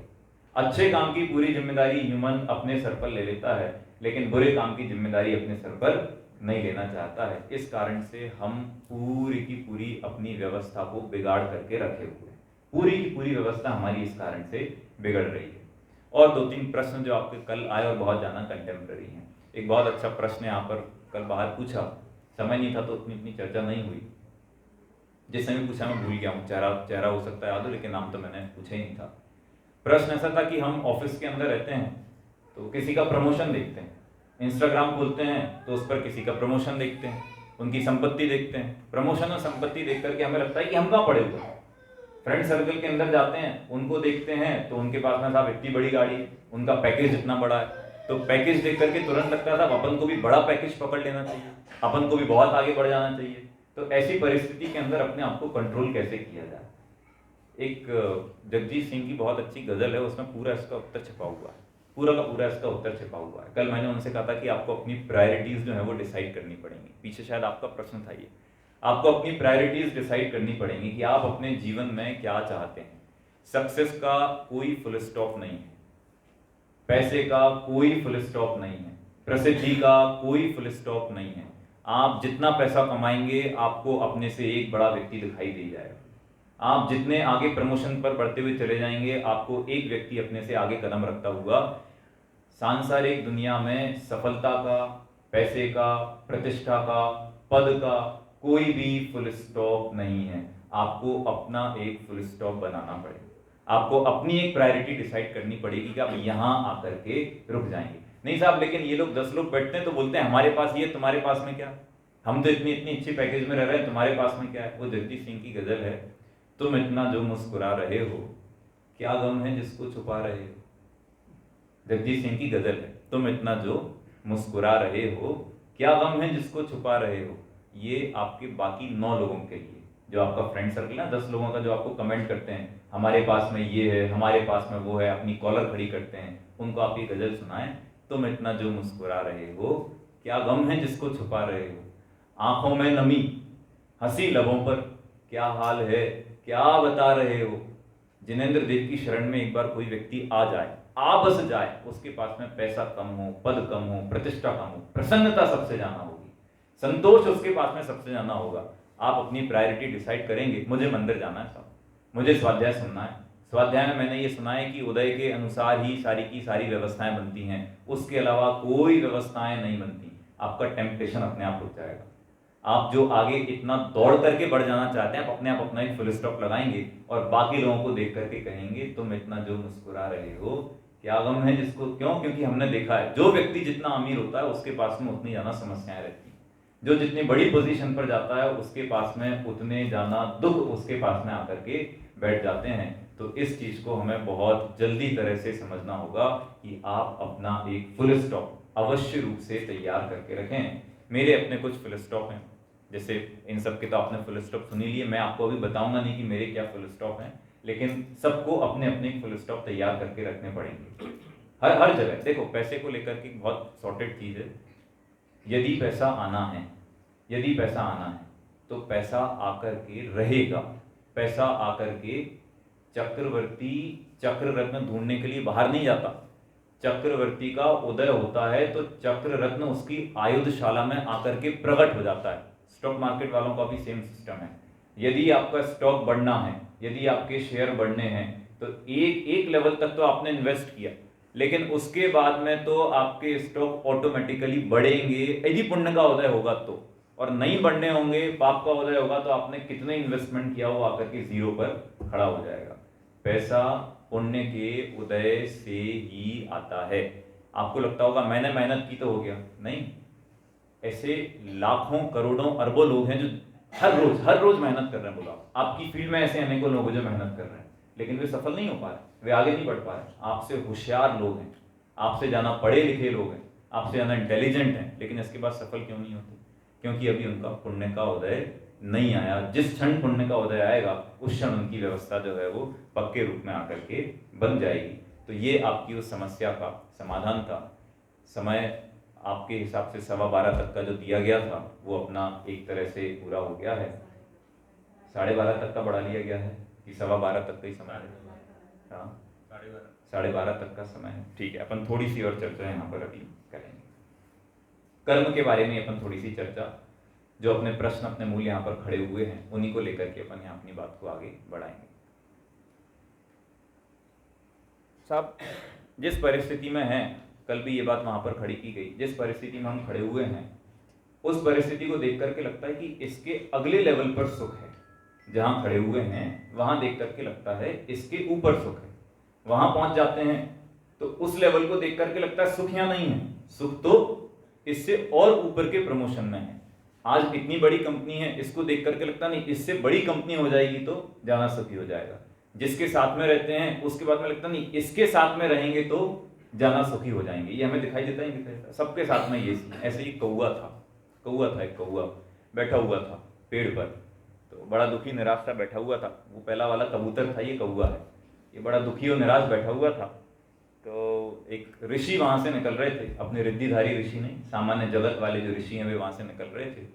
अच्छे काम की पूरी जिम्मेदारी ह्यूमन अपने सर पर ले लेता है, लेकिन बुरे काम की जिम्मेदारी अपने सर पर नहीं लेना चाहता है। इस कारण से हम पूरी की पूरी अपनी व्यवस्था को बिगाड़ करके रखे हुए हैं, पूरी की पूरी व्यवस्था हमारी इस कारण से बिगड़ रही है। और 2-3 प्रश्न जो आपके कल आए और बहुत ज्यादा कंटेम्प्रेरी हैं। एक बहुत अच्छा प्रश्न यहाँ पर कल बाहर पूछा, समय नहीं था तो उतनी चर्चा नहीं हुई। जिस समय पूछा मैं भूल गया हूँ, चेहरा हो सकता है याद हो, लेकिन नाम तो मैंने पूछा ही नहीं था। प्रश्न ऐसा था कि हम ऑफिस के अंदर रहते हैं तो किसी का प्रमोशन देखते हैं, इंस्टाग्राम खोलते हैं तो उस पर किसी का प्रमोशन देखते हैं, उनकी संपत्ति देखते हैं। प्रमोशन और संपत्ति देख करके हमें लगता है कि हम कहाँ पड़े हुए हैं। फ्रेंड सर्कल के अंदर जाते हैं, उनको देखते हैं तो उनके पास में साहब इतनी बड़ी गाड़ी, उनका पैकेज इतना बड़ा है, तो पैकेज देख करके तुरंत लगता था अपन को भी बड़ा पैकेज पकड़ लेना चाहिए, अपन को भी बहुत आगे बढ़ जाना चाहिए। तो ऐसी परिस्थिति के अंदर अपने आप को कंट्रोल कैसे किया जाए? एक जगजीत सिंह की बहुत अच्छी गजल है, उसमें पूरा इसका उत्तर छिपा हुआ है, पूरा का पूरा इसका उत्तर छिपा हुआ है। कल मैंने उनसे कहा था कि आपको अपनी प्रायोरिटीज जो है वो डिसाइड करनी पड़ेंगी। पीछे शायद आपका प्रश्न था ये, आपको अपनी प्रायोरिटीज डिसाइड करनी पड़ेंगी कि आप अपने जीवन में क्या चाहते हैं। सक्सेस का कोई फुल स्टॉप नहीं है, पैसे का कोई फुल स्टॉप नहीं है, प्रसिद्धि का कोई फुल स्टॉप नहीं है। आप जितना पैसा कमाएंगे आपको अपने से एक बड़ा व्यक्ति दिखाई दे जाएगा। आप जितने आगे प्रमोशन पर बढ़ते हुए चले जाएंगे आपको एक व्यक्ति अपने से आगे कदम रखता हुआ। सांसारिक दुनिया में सफलता का, पैसे का, प्रतिष्ठा का, पद का कोई भी फुल स्टॉप नहीं है। आपको अपना एक फुल स्टॉप बनाना पड़ेगा, आपको अपनी एक प्रायोरिटी डिसाइड करनी पड़ेगी कि आप यहां आकर के रुक जाएंगे। नहीं साहब, लेकिन ये लोग 10 लोग बैठते हैं तो बोलते हैं हमारे पास ये, तुम्हारे पास में क्या, हम तो इतनी इतनी अच्छी पैकेज में रह रहे हैं, तुम्हारे पास में क्या है। वो जगजीत सिंह की गजल है, तुम इतना जो मुस्कुरा रहे हो, क्या गम है जिसको छुपा रहे हो। जगजीत सिंह की गजल है, तुम इतना जो मुस्कुरा रहे हो, क्या गम है जिसको छुपा रहे हो। ये आपके बाकी 9 लोगों के लिए, जो आपका फ्रेंड सर्कल है 10 लोगों का, जो आपको कमेंट करते हैं हमारे पास में ये है, हमारे पास में वो है, अपनी कॉलर खड़ी करते हैं, उनको आप ये गजल सुनाएं, तुम इतना जो मुस्कुरा रहे हो, क्या गम है जिसको छुपा रहे हो। आंखों में नमी, हंसी लबों पर, क्या हाल है क्या बता रहे हो। जिनेंद्र देव की शरण में एक बार कोई व्यक्ति आ जाए, आ बस जाए, उसके पास में पैसा कम हो, पद कम हो, प्रतिष्ठा कम हो, प्रसन्नता सबसे ज्यादा होगी, संतोष उसके पास में सबसे ज्यादा होगा। आप अपनी प्रायोरिटी डिसाइड करेंगे, मुझे मंदिर जाना है साहब, मुझे स्वाध्याय सुनना है, स्वाध्याय में मैंने ये सुना है कि उदय के अनुसार ही सारी की सारी व्यवस्थाएं बनती हैं, उसके अलावा कोई व्यवस्थाएं नहीं बनती। आपका टेम्पटेशन अपने आप रुक जाएगा। आप जो आगे इतना दौड़ करके बढ़ जाना चाहते हैं, आप अपने आप अपना एक फुल स्टॉप लगाएंगे और बाकी लोगों को देख करके कहेंगे तुम इतना जो मुस्कुरा रहे हो, क्या गम है जिसको। क्यों? क्योंकि हमने देखा है जो व्यक्ति जितना अमीर होता है उसके पास में उतनी ज्यादा समस्याएं रहती हैं, जो जितनी बड़ी पोजीशन पर जाता है उसके पास में उतने ज्यादा दुख उसके पास में आकर के बैठ जाते हैं। तो इस चीज को हमें बहुत जल्दी तरह से समझना होगा कि आप अपना एक फुल स्टॉप अवश्य रूप से तैयार करके रखें। मेरे अपने कुछ फुल स्टॉप हैं, जैसे इन सब के तो आपने फुल स्टॉप सुनी लिए, मैं आपको अभी बताऊंगा नहीं कि मेरे क्या फुल स्टॉप हैं, लेकिन सबको अपने अपने फुल स्टॉप तैयार करके रखने पड़ेंगे हर जगह। देखो पैसे को लेकर के बहुत सॉर्टेड चीज़ है। यदि पैसा आना है तो पैसा आकर के रहेगा। पैसा आकर के चक्रवर्ती चक्र रत्न ढूंढने के लिए बाहर नहीं जाता। चक्रवर्ती का उदय होता है तो चक्र रत्न उसकी आयुधशाला में आकर के प्रकट हो जाता है। स्टॉक मार्केट वालों का भी सेम सिस्टम है। यदि आपका स्टॉक बढ़ना है, यदि आपके शेयर बढ़ने हैं, तो एक लेवल तक तो आपने इन्वेस्ट किया, लेकिन उसके बाद में तो आपके स्टॉक ऑटोमेटिकली बढ़ेंगे यदि पुण्य का उदय होगा तो। और नहीं बढ़ने होंगे, पाप का उदय होगा तो आपने कितने इन्वेस्टमेंट किया वो आकर के जीरो पर खड़ा हो जाएगा। पैसा पुण्य के उदय से ही आता है। आपको लगता होगा मैंने मेहनत की तो हो गया, नहीं। ऐसे लाखों करोड़ों अरबों लोग हैं जो हर रोज मेहनत कर रहे हैं। बोला आपकी फील्ड में ऐसे अनेकों लोग हैं जो मेहनत कर रहे हैं, लेकिन वे सफल नहीं हो पा रहे, वे आगे नहीं बढ़ पा रहे। आपसे होशियार लोग हैं, आपसे ज्यादा पढ़े लिखे लोग हैं, आपसे ज्यादा इंटेलिजेंट हैं, लेकिन इसके बाद सफल क्यों नहीं होते? क्योंकि अभी उनका पुण्य का उदय नहीं आया। जिस क्षण पुण्य का उदय आएगा उस क्षण उनकी व्यवस्था जो है वो पक्के रूप में आकर के बन जाएगी। तो ये आपकी उस समस्या का समाधान था। समय आपके हिसाब से 12:15 तक का जो दिया गया था वो अपना एक तरह से पूरा हो गया है। 12:30 तक का बढ़ा लिया गया है कि 12:15 तक का ही समय है? हाँ, 12:30 तक का समय है। ठीक है, अपन थोड़ी सी और चर्चा यहाँ पर अभी करेंगे। कर्म के बारे में अपन थोड़ी सी चर्चा, जो अपने प्रश्न अपने मूल यहाँ पर खड़े हुए हैं उन्हीं को लेकर के अपन यहाँ अपनी बात को आगे बढ़ाएंगे। साहब, जिस परिस्थिति में हैं, कल भी ये बात वहां पर खड़ी की गई, जिस परिस्थिति में हम खड़े हुए हैं उस परिस्थिति को देख करके लगता है कि इसके अगले लेवल पर सुख है। जहां खड़े हुए हैं वहां देख करके लगता है इसके ऊपर सुख है। वहां पहुंच जाते हैं तो उस लेवल को देख करके लगता है सुख यहाँ नहीं है, सुख तो इससे और ऊपर के प्रमोशन में है। आज इतनी बड़ी कंपनी है, इसको देख करके लगता नहीं इससे बड़ी कंपनी हो जाएगी तो ज्यादा सुखी हो जाएगा। जिसके साथ में रहते हैं उसके बाद में लगता नहीं इसके साथ में रहेंगे तो ज्यादा सुखी हो जाएंगे। ये हमें दिखाई देता ही दिखाई देता, सबके साथ में ये ऐसे ही कौआ था एक कौआ बैठा हुआ था पेड़ पर, तो बड़ा दुखी निराश सा बैठा हुआ था। वो पहला वाला कबूतर था, ये कौआ है, ये बड़ा दुखी और निराश बैठा हुआ था। तो एक ऋषि वहां से निकल रहे थे, अपने रिद्धिधारी ऋषि नहीं, सामान्य जगत वाले जो ऋषि हैं वे वहां से निकल रहे थे।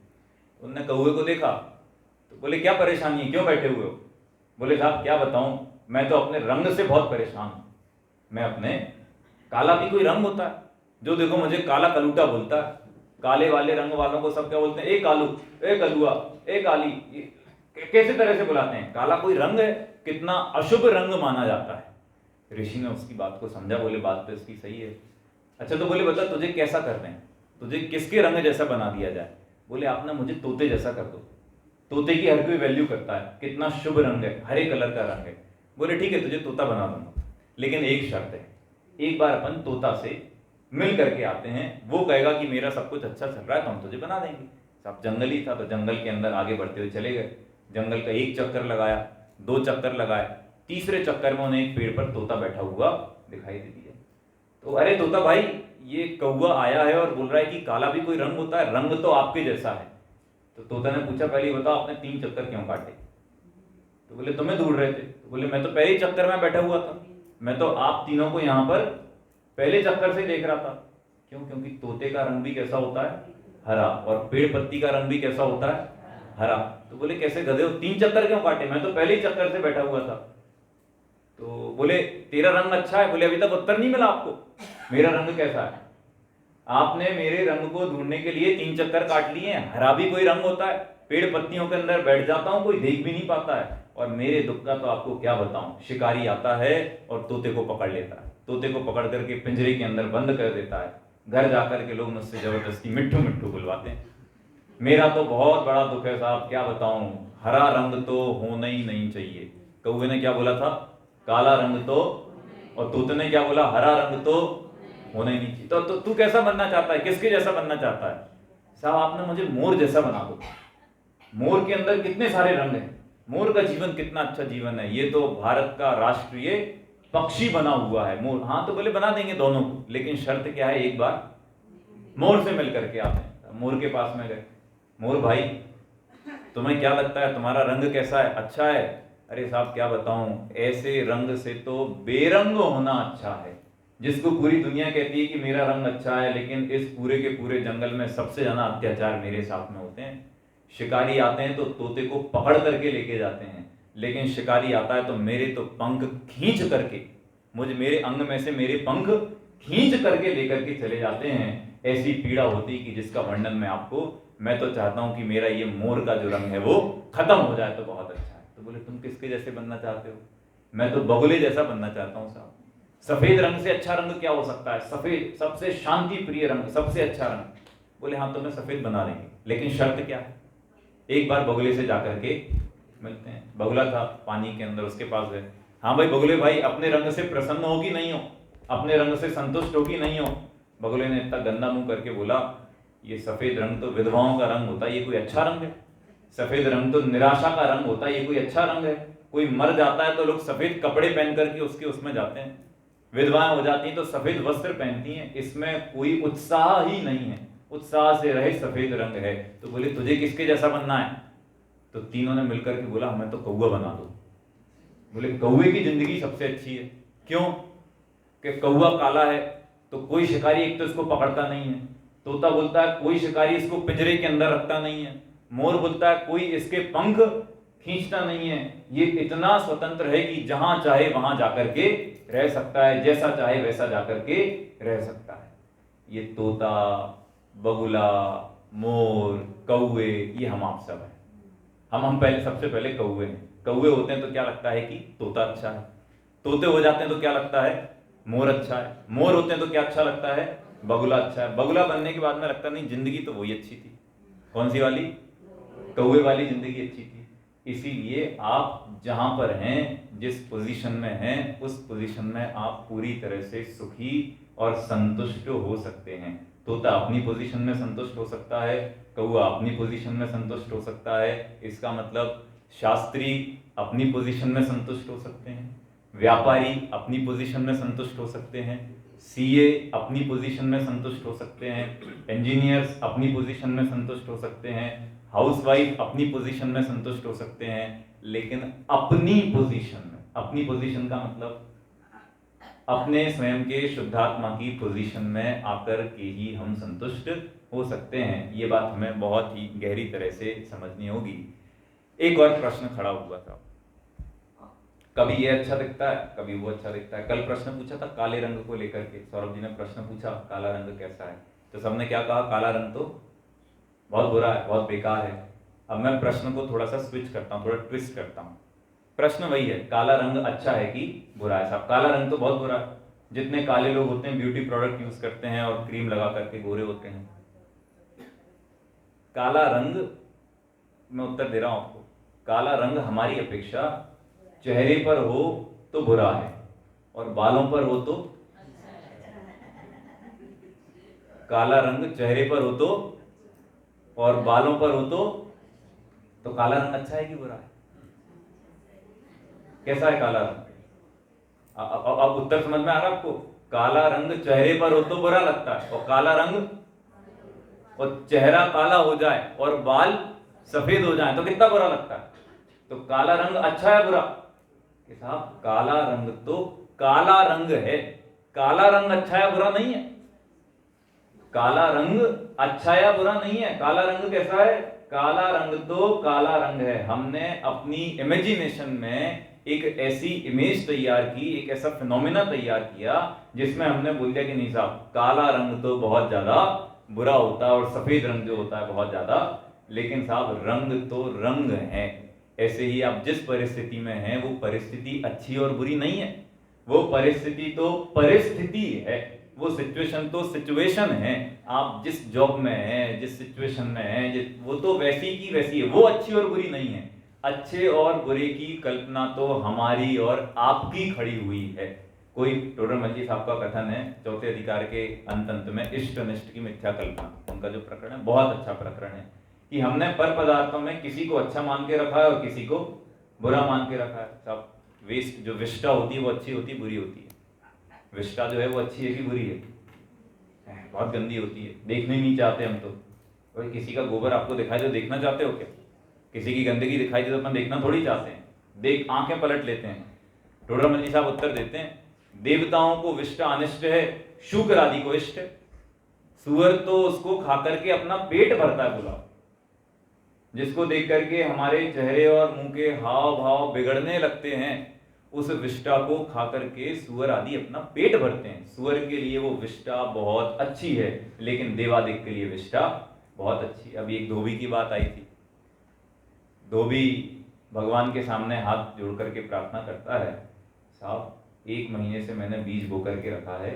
उनने कौए को देखा तो बोले क्या परेशानी है, क्यों बैठे हुए हो? बोले साहब क्या बताऊं, मैं तो अपने रंग से बहुत परेशान हूं। मैं अपने, काला भी कोई रंग होता है, जो देखो मुझे काला कलूटा बोलता है। काले वाले रंग वालों को सब क्या बोलते हैं? ए कालू, ए कलुआ, ए काली, कैसे तरह से बुलाते हैं। काला कोई रंग है, कितना अशुभ रंग माना जाता है। ऋषि ने उसकी बात को समझा, बोले बात तो इसकी सही है। अच्छा तो बोले बता तुझे कैसा कर रहे हैं, तुझे किसके रंग जैसा बना दिया जाए? बोले आप ना मुझे तोते जैसा कर दो। तोते की हर कोई वैल्यू करता है, कितना शुभ रंग है, हरे कलर का रंग है। बोले ठीक है तुझे तोता बना दूंगा, लेकिन एक शर्त है, एक बार अपन तोता से मिल करके आते हैं, वो कहेगा कि मेरा सब कुछ अच्छा चल रहा है तो हम तुझे बना देंगे। सब जंगल ही था तो जंगल के अंदर आगे बढ़ते हुए चले गए। जंगल का एक चक्कर लगाया, 2 चक्कर लगाए, तीसरे चक्कर में उन्हें एक पेड़ पर तोता बैठा हुआ दिखाई दे दिया। तो अरे तोता भाई, ये कौवा आया है और बोल रहा है कि काला भी कोई रंग होता है, रंग तो आपके जैसा है। तो तोता ने पूछा पहले बताओ आपने 3 चक्कर क्यों काटे? तो बोले तुम्हें ढूंढ रहे थे। तो बोले मैं तो पहले ही चक्कर में बैठा हुआ था, मैं तो आप तीनों को यहाँ पर पहले चक्कर से देख रहा था। क्यों? क्योंकि तोते का रंग भी कैसा होता है? हरा, और पेड़ पत्ती का रंग भी कैसा होता है? हरा। तो बोले कैसे गधे हो, 3 चक्कर क्यों काटे? मैं तो पहले ही चक्कर से बैठा हुआ था। तो बोले तेरा रंग अच्छा है। बोले अभी तक उत्तर नहीं मिला आपको, मेरा रंग कैसा है? आपने मेरे रंग को ढूंढने के लिए 3 चक्कर काट लिए हैं। हरा भी कोई रंग होता है, पेड़ पत्तियों के अंदर बैठ जाता हूं, कोई देख भी नहीं पाता है। और मेरे दुख का तो आपको क्या बताऊं, शिकारी आता है और तोते को पकड़ लेता है, तोते को पकड़ करके पिंजरे के अंदर बंद कर देता है। घर जाकर के लोग मुझसे जबरदस्ती मिट्ठू मिट्ठू बुलवाते हैं। मेरा तो बहुत बड़ा दुख है साहब, क्या बताऊं, हरा रंग तो होना ही नहीं चाहिए। कौवे ने क्या बोला था? काला रंग तो, और तोते ने क्या बोला? हरा रंग तो होना ही नहीं चाहिए। तो तू कैसा बनना चाहता है, किसके जैसा बनना चाहता है? साहब आपने मुझे मोर जैसा बना दो। मोर के अंदर कितने सारे रंग हैं, मोर का जीवन कितना अच्छा जीवन है, ये तो भारत का राष्ट्रीय पक्षी बना हुआ है मोर। हाँ तो बोले बना देंगे दोनों को, लेकिन शर्त क्या है, एक बार मोर से मिल करके आते हैं। मोर के पास में गए, मोर भाई तुम्हें क्या लगता है तुम्हारा रंग कैसा है? अच्छा है। अरे साहब क्या बताऊं, ऐसे रंग से तो बेरंग होना अच्छा है। जिसको पूरी दुनिया कहती है कि मेरा रंग अच्छा है, लेकिन इस पूरे के पूरे जंगल में सबसे ज्यादा अत्याचार मेरे साथ में होते हैं। शिकारी आते हैं तो तोते को पकड़ करके लेके जाते हैं, लेकिन शिकारी आता है तो मेरे तो पंख खींच करके, मुझे मेरे अंग में से मेरे पंख खींच करके लेकर के चले जाते हैं। ऐसी पीड़ा होती कि जिसका वर्णन मैं तो चाहता हूं कि मेरा ये मोर का जो रंग है वो खत्म हो जाए तो बहुत अच्छा है। तो बोले तुम किसके जैसे बनना चाहते हो? मैं तो बगुले जैसा बनना चाहता हूं साहब। सफेद रंग से अच्छा रंग क्या हो सकता है? सफेद सबसे शांति प्रिय रंग, सबसे अच्छा रंग। बोले हाँ तुम्हें सफेद बना देंगे, लेकिन शर्त क्या है? एक बार बगुले से जाकर के मिलते हैं। बगुला था पानी के अंदर, उसके पास है, हाँ भाई बगुले भाई, अपने रंग से प्रसन्न हो कि नहीं हो? अपने रंग से संतुष्ट हो कि नहीं हो? बगुले ने इतना गंदा मुंह करके बोला, ये सफेद रंग तो विधवाओं का रंग होता है, ये कोई अच्छा रंग है? सफेद रंग तो निराशा का रंग होता है, ये कोई अच्छा रंग है? कोई मर जाता है तो लोग सफेद कपड़े पहन करके उसके उसमें जाते हैं, विधवाएं हो जाती हैं तो सफेद वस्त्र पहनती हैं, इसमें कोई उत्साह ही नहीं है, उत्साह से रहे सफेद रंग है। तो बोले तुझे किसके जैसा बनना है? तो तीनों ने मिलकर के बोला हमें तो कौवा बना दो। बोले कौवे की जिंदगी सबसे अच्छी है। क्यों? कि कौवा काला है तो कोई शिकारी एक तो इसको पकड़ता नहीं है, तोता बोलता है कोई शिकारी इसको पिंजरे के अंदर रखता नहीं है, मोर बोलता है कोई इसके पंख खींचता नहीं है, ये इतना स्वतंत्र है कि जहां चाहे वहां जाकर के रह सकता है, जैसा चाहे वैसा जाकर के रह सकता है। ये तोता, बगुला, मोर, कौवे, ये हम आप सब हैं। हम पहले सबसे पहले कौवे हैं। कौवे होते हैं तो क्या लगता है कि तोता अच्छा है, तोते हो जाते हैं तो क्या लगता है? मोर अच्छा है, मोर होते हैं तो क्या अच्छा लगता है? बगुला अच्छा है, बगुला बनने के बाद में लगता नहीं जिंदगी तो वही अच्छी थी। कौन सी वाली? कौवे वाली जिंदगी अच्छी थी। इसीलिए आप जहां पर हैं, जिस पोजीशन में हैं, उस पोजीशन में आप पूरी तरह से सुखी और संतुष्ट हो सकते हैं। तोता अपनी पोजीशन में संतुष्ट हो सकता है, कौवा अपनी पोजीशन में संतुष्ट हो सकता है। इसका मतलब शास्त्री अपनी पोजीशन में संतुष्ट हो सकते हैं, व्यापारी अपनी पोजीशन में संतुष्ट हो सकते हैं, सीए अपनी पोजीशन में संतुष्ट हो सकते हैं, इंजीनियर्स अपनी पोजीशन में संतुष्ट हो सकते हैं, हाउसवाइफ अपनी पोजीशन में संतुष्ट हो सकते हैं। लेकिन अपनी पोजीशन में, अपनी पोजीशन का मतलब अपने स्वयं के शुद्धात्मा की पोजीशन में आकर के ही हम संतुष्ट हो सकते हैं। ये बात हमें बहुत ही गहरी तरह से समझनी होगी। एक और प्रश्न खड़ा हुआ था, कभी ये अच्छा दिखता है, कभी वो अच्छा दिखता है। कल प्रश्न पूछा था काले रंग को लेकर के, सौरभ जी ने प्रश्न पूछा काला रंग कैसा है, तो सबने क्या कहा? काला रंग तो बहुत बुरा है, बहुत बेकार है। अब मैं प्रश्न को थोड़ा सा स्विच करता हूँ, थोड़ा ट्विस्ट करता हूँ। प्रश्न वही है, काला रंग अच्छा है कि बुरा है? साहब काला रंग तो बहुत बुरा है। जितने काले लोग होते हैं ब्यूटी प्रोडक्ट यूज करते हैं और क्रीम लगा करके गोरे होते हैं। काला रंग, मैं उत्तर दे रहा हूं आपको, काला रंग हमारी अपेक्षा चेहरे पर हो तो बुरा है और बालों पर हो तो, काला रंग चेहरे पर हो तो और बालों पर हो तो काला रंग अच्छा है कि बुरा है? कैसा है काला रंग? अब उत्तर समझ में आ रहा आपको? काला रंग चेहरे पर हो तो बुरा लगता है, और काला रंग, और चेहरा काला हो जाए और बाल सफेद हो जाए तो कितना बुरा लगता है। तो काला रंग अच्छा है बुरा? कि साहब काला रंग तो काला रंग है, काला रंग अच्छा या बुरा नहीं है। काला रंग अच्छा या बुरा नहीं है। काला रंग कैसा है? काला रंग तो काला रंग है। हमने अपनी इमेजिनेशन में एक ऐसी इमेज तैयार की, एक ऐसा फिनोमेना तैयार किया जिसमें हमने बोल दिया कि नहीं साहब काला रंग तो बहुत ज्यादा बुरा होता है और सफेद रंग जो होता है बहुत ज्यादा। लेकिन साहब रंग तो रंग है। ऐसे ही आप जिस परिस्थिति में हैं वो परिस्थिति अच्छी और बुरी नहीं है, वो परिस्थिति तो परिस्थिति है, वो सिचुएशन तो सिचुएशन है। आप जिस जॉब में हैं, जिस सिचुएशन में हैं, वो तो वैसी की वैसी है, वो अच्छी और बुरी नहीं है। अच्छे और बुरे की कल्पना तो हमारी और आपकी खड़ी हुई है। कोई टोडरमल साहब का कथन है चौथे अधिकार के अंत में, इष्ट अनिष्ट की मिथ्या कल्पना, उनका जो प्रकरण है बहुत अच्छा प्रकरण है कि हमने पर पदार्थों में किसी को अच्छा मान के रखा है और किसी को बुरा मान के रखा है। सब वेस्ट जो विष्टा होती है वो अच्छी होती है बुरी होती है? विष्टा जो है वो अच्छी है कि बुरी है? बहुत गंदी होती है, देखने ही नहीं चाहते हम तो। कोई किसी का गोबर आपको दिखाई तो देखना चाहते हो क्या? किसी की गंदगी दिखाई दे तो अपन देखना थोड़ी चाहते हैं। देख आंखें पलट लेते हैं। टोडरमल जी साहब उत्तर देते हैं, देवताओं को विष्ट अनिष्ट है, शुक्र आदि को इष्ट है। सुअर तो उसको खा करके अपना पेट भरता है बुला, जिसको देख करके हमारे चेहरे और मुंह के हाव भाव बिगड़ने लगते हैं, उस विष्टा को खा करके सुअर आदि अपना पेट भरते हैं। सुअर के लिए वो विष्टा बहुत अच्छी है, लेकिन देवादिक के लिए विष्टा बहुत अच्छी है। अभी एक धोबी की बात आई थी। धोबी भगवान के सामने हाथ जोड़ करके प्रार्थना करता है, साहब 1 महीने से मैंने बीज बो करके रखा है।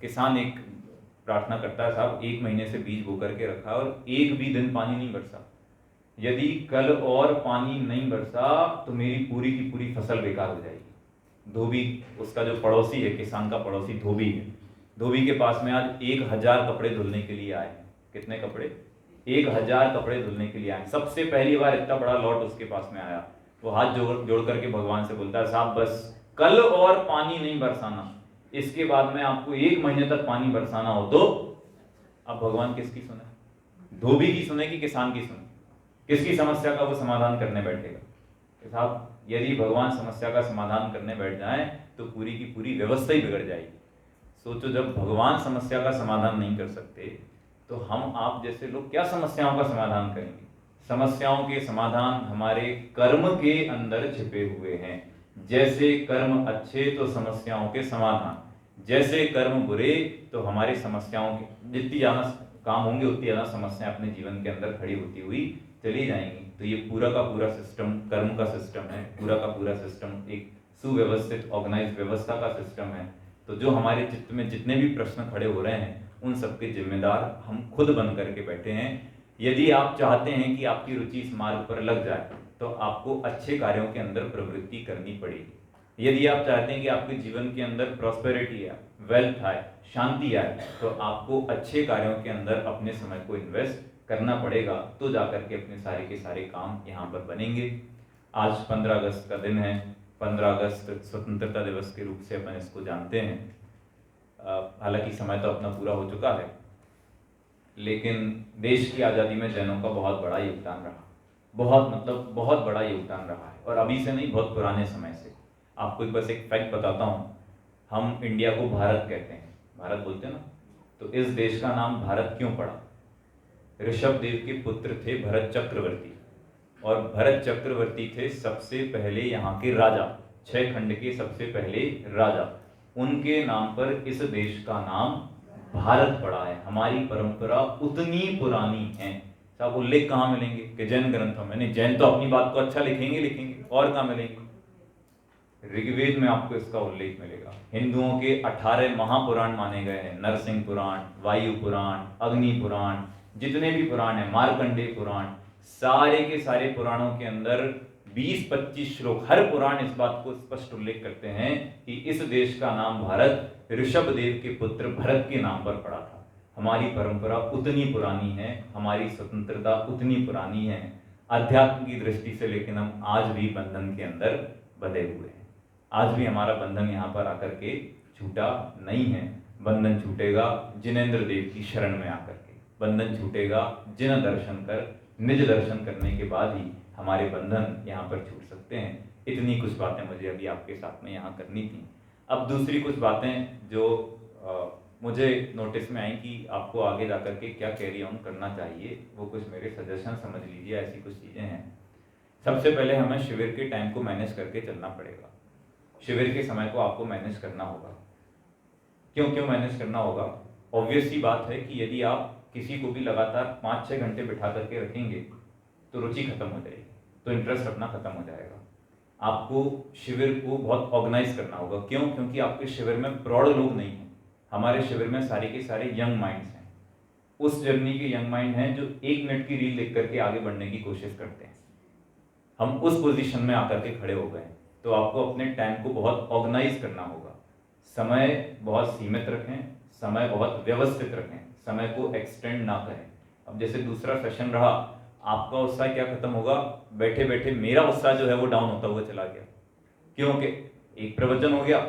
किसान एक प्रार्थना करता है, साहब 1 महीने से बीज बो करके रखा और एक भी दिन पानी नहीं बरसा। यदि कल और पानी नहीं बरसा तो मेरी पूरी की पूरी फसल बेकार हो जाएगी। धोबी, उसका जो पड़ोसी है, किसान का पड़ोसी धोबी है, धोबी के पास में आज 1000 कपड़े धुलने के लिए आए। कितने कपड़े? 1000 कपड़े धुलने के लिए आए। सबसे पहली बार इतना बड़ा लॉट उसके पास में आया। वो हाथ जोड़ करके भगवान से बोलता है, साहब बस कल और पानी नहीं बरसाना, इसके बाद में आपको 1 महीने तक पानी बरसाना हो तो। अब भगवान किसकी सुने? धोबी की सुने कि किसान की सुने? किसकी समस्या का वो समाधान करने बैठेगा? कि साहब यदि भगवान समस्या का समाधान करने बैठ जाए तो पूरी की पूरी व्यवस्था ही बिगड़ जाएगी। सोचो, जब भगवान समस्या का समाधान नहीं कर सकते तो हम आप जैसे लोग क्या समस्याओं का समाधान करेंगे? समस्याओं के समाधान हमारे कर्म के अंदर छिपे हुए हैं। जैसे कर्म अच्छे तो समस्याओं के समाधान, जैसे कर्म बुरे तो हमारी समस्याओं के जितनी ज्यादा काम होंगे उतनी ज्यादा समस्याएं अपने जीवन के अंदर खड़ी होती हुई चली जाएंगी। तो ये पूरा का पूरा सिस्टम कर्म का सिस्टम है, पूरा का पूरा सिस्टम एक सुव्यवस्थित ऑर्गेनाइज व्यवस्था का सिस्टम है। तो जो हमारे चित्त में जितने भी प्रश्न खड़े हो रहे हैं उन सबके जिम्मेदार हम खुद बन करके बैठे हैं। यदि आप चाहते हैं कि आपकी रुचि इस मार्ग पर लग जाए तो आपको अच्छे कार्यों के अंदर प्रवृत्ति करनी पड़ेगी। यदि आप चाहते हैं कि आपके जीवन के अंदर प्रॉस्पेरिटी आए, वेल्थ आए, शांति आए, तो आपको अच्छे कार्यों के अंदर अपने समय को इन्वेस्ट करना पड़ेगा, तो जाकर के अपने सारे के सारे काम यहाँ पर बनेंगे। आज 15 अगस्त का दिन है। 15 अगस्त स्वतंत्रता दिवस के रूप से अपन इसको जानते हैं। हालांकि समय तो अपना पूरा हो चुका है, लेकिन देश की आज़ादी में जैनों का बहुत बड़ा योगदान रहा। बहुत बड़ा योगदान रहा है, और अभी से नहीं, बहुत पुराने समय से। आपको बस एक फैक्ट बताता हूँ। हम इंडिया को भारत कहते हैं, भारत बोलते हैं ना, तो इस देश का नाम भारत क्यों पड़ा? ऋषभ देव के पुत्र थे भरत चक्रवर्ती, और भरत चक्रवर्ती थे सबसे पहले यहाँ के राजा, 6 खंड के सबसे पहले राजा। उनके नाम पर इस देश का नाम भारत पड़ा है। हमारी परंपरा उतनी पुरानी है। साहब उल्लेख कहाँ मिलेंगे? कि जैन ग्रंथों में। नहीं, जैन तो अपनी बात को अच्छा लिखेंगे, और कहाँ मिलेंगे? ऋग्वेद में आपको इसका उल्लेख मिलेगा। हिंदुओं के 18 महापुराण माने गए हैं, नरसिंह पुराण, वायु पुराण, अग्नि पुराण, जितने भी पुराण हैं, मार्कंडेय पुराण, सारे के सारे पुराणों के अंदर 20-25 श्लोक, हर पुराण इस बात को स्पष्ट उल्लेख करते हैं कि इस देश का नाम भारत ऋषभ देव के पुत्र भरत के नाम पर पड़ा था। हमारी परंपरा उतनी पुरानी है, हमारी स्वतंत्रता उतनी पुरानी है। अध्यात्म की दृष्टि से लेकिन हम आज भी बंधन के अंदर बंधे हुए हैं। आज भी हमारा बंधन यहाँ पर आकर के छूटा नहीं है। बंधन छूटेगा जिनेंद्र देव की शरण में आकर के, बंधन छूटेगा जिन दर्शन कर, निज दर्शन करने के बाद ही हमारे बंधन यहाँ पर छूट सकते हैं। इतनी कुछ बातें मुझे अभी आपके साथ में यहाँ करनी थी। अब दूसरी कुछ बातें जो मुझे नोटिस में आई कि आपको आगे जाकर के क्या कैरी ऑन करना चाहिए, वो कुछ मेरे सजेशन समझ लीजिए। ऐसी कुछ चीज़ें हैं। सबसे पहले हमें शिविर के टाइम को मैनेज करके चलना पड़ेगा। शिविर के समय को आपको मैनेज करना होगा। क्यों मैनेज करना होगा? ऑब्वियस सी बात है कि यदि आप किसी को भी लगातार 5-6 घंटे बिठा करके रखेंगे तो रुचि खत्म हो जाएगी, तो इंटरेस्ट अपना खत्म हो जाएगा। आपको शिविर को बहुत ऑर्गेनाइज करना होगा। क्योंकि आपके शिविर में प्रौढ़ लोग नहीं हैं। हमारे शिविर में सारे के सारे यंग माइंड्स हैं। उस जर्नी के यंग माइंड हैं जो 1 मिनट की रील देख करके आगे बढ़ने की कोशिश करते हैं। हम उस पोजीशन में आकर के खड़े हो गए। तो आपको अपने टाइम को बहुत ऑर्गेनाइज करना होगा। समय बहुत सीमित रखें, समय बहुत व्यवस्थित रखें, समय को एक्सटेंड ना करें। अब जैसे दूसरा सेशन रहा, आपका उत्साह क्या खत्म होगा? बैठे बैठे मेरा उत्साह जो है वो डाउन होता हुआ चला गया। क्योंकि एक प्रवचन हो गया,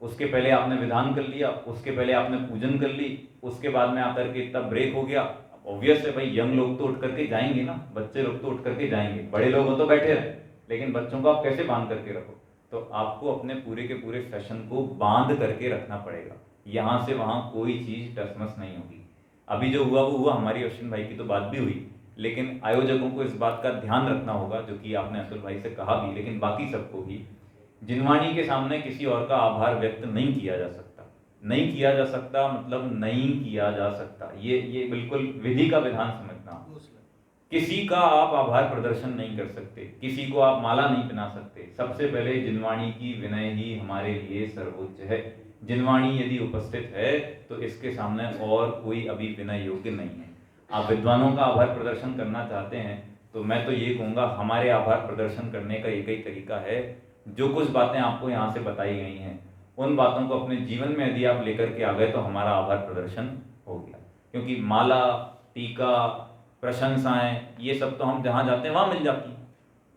उसके पहले आपने विधान कर लिया, उसके पहले आपने पूजन कर ली, उसके बाद में आकर के इतना ब्रेक हो गया। ऑब्वियस है भाई, यंग लोग तो उठ करके जाएंगे ना, बच्चे लोग तो उठ करके जाएंगे, बड़े लोग हो तो बैठे रहे। लेकिन बच्चों को आप कैसे बांध करके रखो, तो आपको अपने पूरे के पूरे सेशन को बांध करके रखना पड़ेगा। यहाँ से वहाँ कोई चीज़ टसमस नहीं होगी। अभी जो हुआ वो हुआ, हमारी अश्विन भाई की तो बात भी हुई, लेकिन आयोजकों को इस बात का ध्यान रखना होगा, जो कि आपने अतुल भाई से कहा भी, लेकिन बाकी सबको भी, जिनवाणी के सामने किसी और का आभार व्यक्त नहीं किया जा सकता। नहीं किया जा सकता मतलब नहीं किया जा सकता, ये बिल्कुल विधि का विधान समझना। किसी का आप आभार प्रदर्शन नहीं कर सकते, किसी को आप माला नहीं पहना सकते। सबसे पहले जिनवाणी की विनय ही हमारे लिए सर्वोच्च है। जिनवाणी यदि उपस्थित है तो इसके सामने और कोई अभी विनय योग्य नहीं है। आप विद्वानों का आभार प्रदर्शन करना चाहते हैं तो मैं तो ये कहूँगा, हमारे आभार प्रदर्शन करने का एक ही तरीका है, जो कुछ बातें आपको यहाँ से बताई गई हैं उन बातों को अपने जीवन में यदि आप लेकर के आ गए तो हमारा आभार प्रदर्शन हो गया। क्योंकि माला, टीका, प्रशंसाएं, ये सब तो हम जहाँ जाते हैं वहाँ मिल जाती हैं,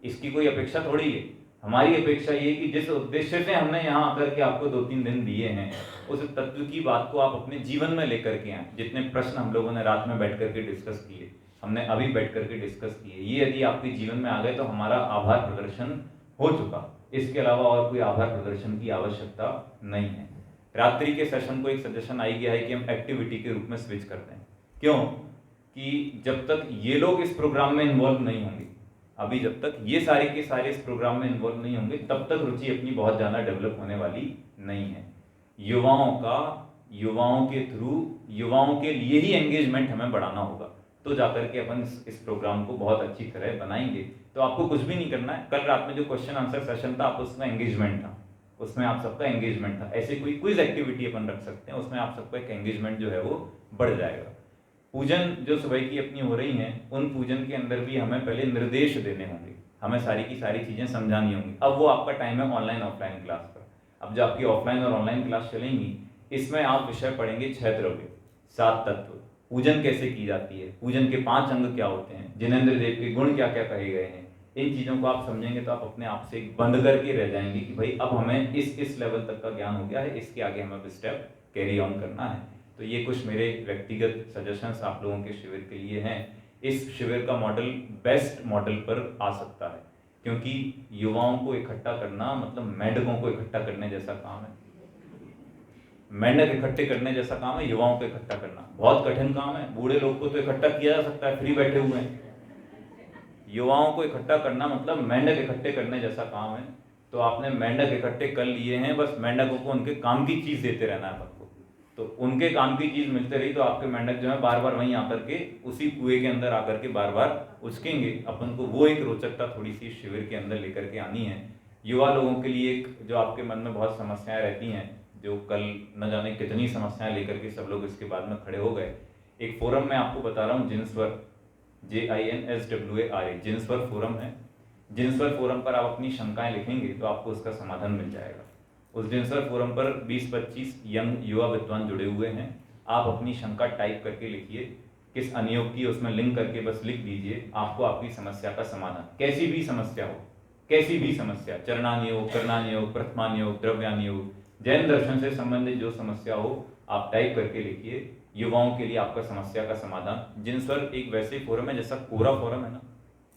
इसकी कोई अपेक्षा थोड़ी है। हमारी अपेक्षा ये कि जिस उद्देश्य से हमने यहाँ आकर के आपको 2-3 दिन दिए हैं, उस तत्व की बात को आप अपने जीवन में लेकर के आए। जितने प्रश्न हम लोगों ने रात में बैठ करके डिस्कस किए, हमने अभी बैठ करके डिस्कस किए, ये यदि आपके जीवन में आ गए तो हमारा आभार प्रदर्शन हो चुका। इसके अलावा और कोई आभार प्रदर्शन की आवश्यकता नहीं है। रात्रि के सेशन को एक सजेशन आई गया है कि हम एक्टिविटी के रूप में स्विच करते हैं। क्यों? कि जब तक ये लोग इस प्रोग्राम में इन्वॉल्व नहीं होंगे, अभी जब तक ये सारे के सारे इस प्रोग्राम में इन्वॉल्व नहीं होंगे, तब तक रुचि अपनी बहुत ज़्यादा डेवलप होने वाली नहीं है। युवाओं के थ्रू, युवाओं के लिए ही एंगेजमेंट हमें बढ़ाना होगा, तो जाकर के अपन इस प्रोग्राम को बहुत अच्छी तरह बनाएंगे। तो आपको कुछ भी नहीं करना है। कल रात में जो क्वेश्चन आंसर सेशन था, आप उसमें एंगेजमेंट था, उसमें आप सबका एंगेजमेंट था। ऐसे कोई क्विज एक्टिविटी अपन रख सकते हैं, उसमें आप सबका एक एंगेजमेंट जो है वो बढ़ जाएगा। पूजन जो सुबह की अपनी हो रही हैं, उन पूजन के अंदर भी हमें पहले निर्देश देने होंगे, हमें सारी की सारी चीज़ें समझानी होंगी। अब वो आपका टाइम है ऑनलाइन ऑफलाइन क्लास पर। अब जो आपकी ऑफलाइन और ऑनलाइन क्लास चलेंगी, इसमें आप विषय पढ़ेंगे 6 द्रव्य, 7 तत्व, पूजन कैसे की जाती है, पूजन के 5 अंग क्या होते हैं, जिनेंद्र देव के गुण क्या क्या कहे गए हैं। इन चीज़ों को आप समझेंगे तो आप अपने आप से बंद करके रह जाएंगे कि भाई अब हमें इस लेवल तक का ज्ञान हो गया है, इसके आगे हमें स्टेप कैरी ऑन करना है। तो ये कुछ मेरे व्यक्तिगत सजेशंस आप लोगों के शिविर के लिए हैं। इस शिविर का मॉडल बेस्ट मॉडल पर आ सकता है, क्योंकि युवाओं को इकट्ठा करना मतलब मेंढकों को इकट्ठा करने जैसा काम है। मेंढक इकट्ठे करने जैसा काम है, युवाओं को इकट्ठा करना बहुत कठिन काम है। बूढ़े लोग को तो इकट्ठा किया जा सकता है, फ्री बैठे हुए हैं। युवाओं को इकट्ठा करना मतलब मेंढक इकट्ठे करने जैसा काम है। तो आपने मेंढक इकट्ठे कर लिए हैं, बस मेंढकों को उनके काम की चीज़ देते रहना है आपको। तो उनके काम की चीज़ मिलते रही तो आपके मेंढक जो है बार बार वहीं आकर के उसी कुएं के अंदर आकर के बार बार उचकेंगे। अपन को वो एक रोचकता थोड़ी सी शिविर के अंदर लेकर के आनी है। युवा लोगों के लिए एक जो आपके मन में बहुत समस्याएं रहती हैं, जो कल न जाने कितनी समस्याएं लेकर के सब लोग इसके बाद में खड़े हो गए। एक फोरम में आपको बता रहा हूँ, जिनस्वर, JINSWARA, जिनस्वर फोरम है। जिनस्वर फोरम पर आप अपनी शंकाएं लिखेंगे तो आपको उसका समाधान मिल जाएगा। उस जिनस्वर फोरम पर 20-25 यंग युवा विद्वान जुड़े हुए हैं। आप अपनी शंका टाइप करके लिखिए, किस अनियोग की उसमें लिंक करके बस लिख दीजिए, आपको आपकी समस्या का समाधान, कैसी भी समस्या हो, कैसी भी समस्या, चरणानियोग, कर्णानियोग, प्रथमानियोग, द्रव्यानियोग, जैन दर्शन से संबंधित जो समस्या हो, आप टाइप करके लिखिए। युवाओं के लिए आपका समस्या का समाधान। जिनस्वर एक वैसे फोरम है जैसा कोरा फोरम है ना,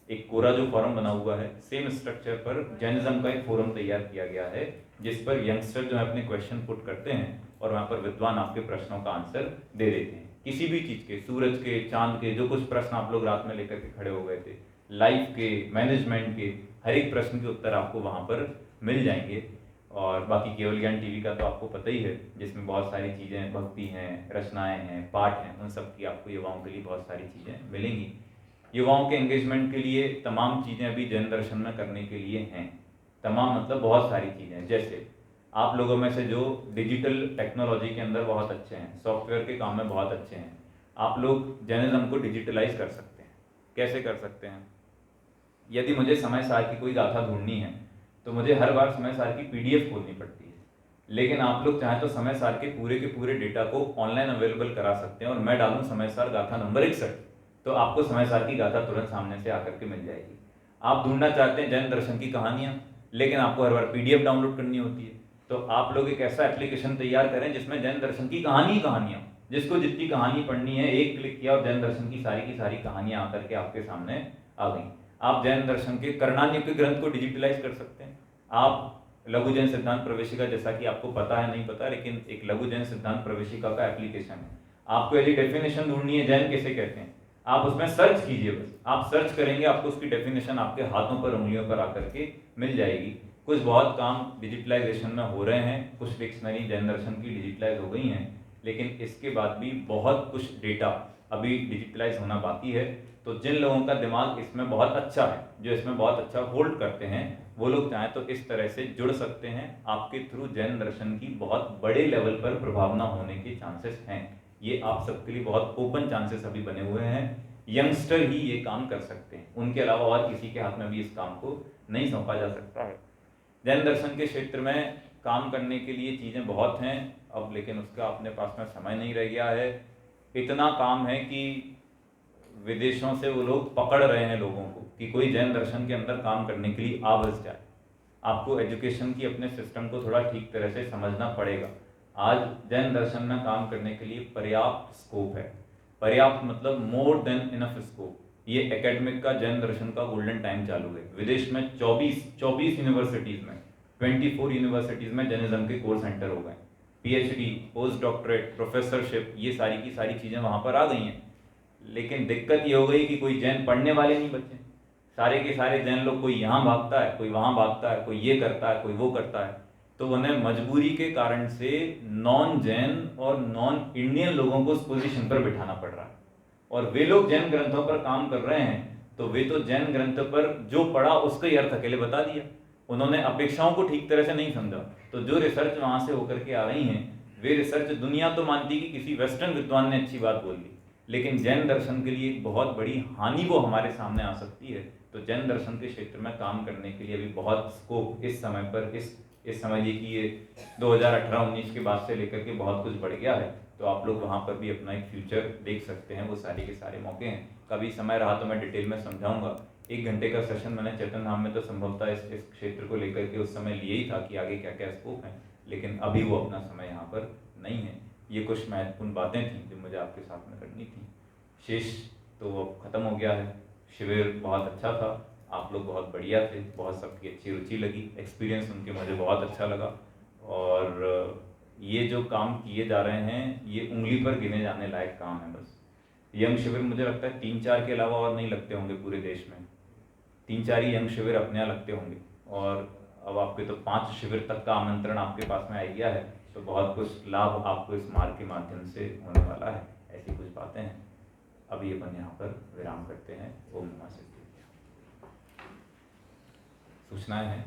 एक कोरा जो फोरम बना हुआ है, सेम स्ट्रक्चर पर जैनिज्म का एक फोरम तैयार किया गया है, जिस पर यंगस्टर जो है अपने क्वेश्चन पुट करते हैं और वहाँ पर विद्वान आपके प्रश्नों का आंसर दे देते हैं। किसी भी चीज़ के, सूरज के, चांद के, जो कुछ प्रश्न आप लोग रात में लेकर के खड़े हो गए थे, लाइफ के, मैनेजमेंट के, हर एक प्रश्न के उत्तर आपको वहाँ पर मिल जाएंगे। और बाकी केवल ज्ञान टीवी का तो आपको पता ही है, जिसमें बहुत सारी चीज़ें, भक्ति हैं, रचनाएँ हैं, पाठ हैं, उन सब की आपको युवाओं के लिए बहुत सारी चीज़ें मिलेंगी। युवाओं के एंगेजमेंट के लिए तमाम चीज़ें अभी जैन दर्शन में करने के लिए हैं। तमाम मतलब बहुत सारी चीज़ें, जैसे आप लोगों में से जो डिजिटल टेक्नोलॉजी के अंदर बहुत अच्छे हैं, सॉफ्टवेयर के काम में बहुत अच्छे हैं, आप लोग जैनिज्म को डिजिटलाइज कर सकते हैं। कैसे कर सकते हैं? यदि मुझे समय सार की कोई गाथा ढूंढनी है तो मुझे हर बार समय सार की PDF खोलनी पड़ती है, लेकिन आप लोग चाहें तो समय सार के पूरे डेटा को ऑनलाइन अवेलेबल करा सकते हैं। और मैं डालूँ समय सार गाथा नंबर 61, तो आपको समय सार की गाथा तुरंत सामने से आकर के मिल जाएगी। आप ढूंढना चाहते हैं जैन दर्शन की कहानियाँ, लेकिन आपको हर बार PDF डाउनलोड करनी होती है, तो आप लोग एक ऐसा एप्लीकेशन तैयार करें जिसमें जैन दर्शन की कहानियाँ, जिसको जितनी कहानी पढ़नी है, एक क्लिक किया और जैन दर्शन की सारी कहानियाँ आकर के आपके सामने आ गई। आप जैन दर्शन के करणान्य के ग्रंथ को डिजिटलाइज कर सकते हैं। आप लघु जैन सिद्धांत प्रवेशिका, जैसा कि आपको पता है नहीं पता, लेकिन एक लघु जैन सिद्धांत प्रवेशिका का एप्लीकेशन है। आपको यदि डेफिनेशन ढूंढनी है जैन किसे कहते हैं, आप उसमें सर्च कीजिए, बस आप सर्च करेंगे आपको उसकी डेफिनेशन आपके हाथों पर उंगलियों पर आकर के मिल जाएगी। कुछ बहुत काम डिजिटलाइजेशन में हो रहे हैं, कुछ डिक्शनरी जैन दर्शन की डिजिटलाइज हो गई हैं, लेकिन इसके बाद भी बहुत कुछ डेटा अभी डिजिटलाइज होना बाकी है। तो जिन लोगों का दिमाग इसमें बहुत अच्छा है, जो इसमें बहुत अच्छा होल्ड करते हैं, वो लोग चाहें तो इस तरह से जुड़ सकते हैं। आपके थ्रू जैन दर्शन की बहुत बड़े लेवल पर प्रभावना होने के चांसेस हैं। ये आप सबके लिए बहुत ओपन चांसेस अभी बने हुए हैं। यंगस्टर ही ये काम कर सकते हैं, उनके अलावा और किसी के हाथ में भी इस काम को नहीं सौंपा जा सकता है। जैन दर्शन के क्षेत्र में काम करने के लिए चीज़ें बहुत हैं अब, लेकिन उसका अपने पास में समय नहीं रह गया है। इतना काम है कि विदेशों से वो लोग पकड़ रहे हैं लोगों को कि कोई जैन दर्शन के अंदर काम करने के लिए आ बस जाए। आपको एजुकेशन की अपने सिस्टम को थोड़ा ठीक तरह से समझना पड़ेगा। आज जैन दर्शन में काम करने के लिए पर्याप्त स्कोप है। पर्याप्त मतलब मोर देन इनफ स्कोप। ये एकेडमिक का जैन दर्शन का गोल्डन टाइम चालू है। विदेश में 24 यूनिवर्सिटीज़ में 24 यूनिवर्सिटीज़ में जैनिज्म के कोर्स सेंटर हो गए। पीएचडी, पोस्ट डॉक्टरेट, प्रोफेसरशिप, ये सारी की सारी चीज़ें वहाँ पर आ गई हैं। लेकिन दिक्कत ये हो गई कि कोई जैन पढ़ने वाले नहीं बचे। सारे के सारे जैन लोग, कोई यहाँ भागता है, कोई वहाँ भागता है, कोई ये करता है, कोई वो करता है। तो उन्हें मजबूरी के कारण से नॉन जैन और नॉन इंडियन लोगों को उस पोजीशन पर बिठाना पड़ रहा है। और वे लोग जैन ग्रंथों पर काम कर रहे हैं, तो वे तो जैन ग्रंथ पर जो पढ़ा उसका ही अर्थ अकेले बता दिया। उन्होंने अपेक्षाओं को ठीक तरह से नहीं समझा। तो जो रिसर्च वहाँ से होकर के आ रही हैं, वे रिसर्च दुनिया तो मानती कि किसी वेस्टर्न विद्वान ने अच्छी बात बोल दी, लेकिन जैन दर्शन के लिए एक बहुत बड़ी हानि वो हमारे सामने आ सकती है। तो जैन दर्शन के क्षेत्र में काम करने के लिए अभी बहुत स्कोप इस समय पर, इस समझिए कि ये 2018-19 के बाद से लेकर के बहुत कुछ बढ़ गया है। तो आप लोग वहाँ पर भी अपना एक फ्यूचर देख सकते हैं। वो सारे के सारे मौके हैं। कभी समय रहा तो मैं डिटेल में समझाऊंगा। 1 घंटे का सेशन मैंने चेतन धाम में तो संभवतः इस क्षेत्र को लेकर के उस समय लिए ही था कि आगे क्या क्या स्कोप है, लेकिन अभी वो अपना समय यहाँ पर नहीं है। ये कुछ महत्वपूर्ण बातें थी जो मुझे आपके साथ में करनी थी। शेष तो अब खत्म हो गया है। शिविर बहुत अच्छा था, आप लोग बहुत बढ़िया थे, बहुत सबकी अच्छी रुचि लगी, एक्सपीरियंस उनके मुझे बहुत अच्छा लगा। और ये जो काम किए जा रहे हैं ये उंगली पर गिने जाने लायक काम है बस। यंग शिविर मुझे लगता है 3-4 के अलावा और नहीं लगते होंगे पूरे देश में। 3-4 ही यंग शिविर अपने यहाँ लगते होंगे। और अब आपके तो 5 शिविर तक का आमंत्रण आपके पास में आ गया है। तो बहुत कुछ लाभ आपको इस मार्ग के माध्यम से होने वाला है। ऐसी कुछ बातें हैं। अभी अपन यहाँ पर विराम करते हैं। ओम नमः शिवाय। सूचनाएं हैं।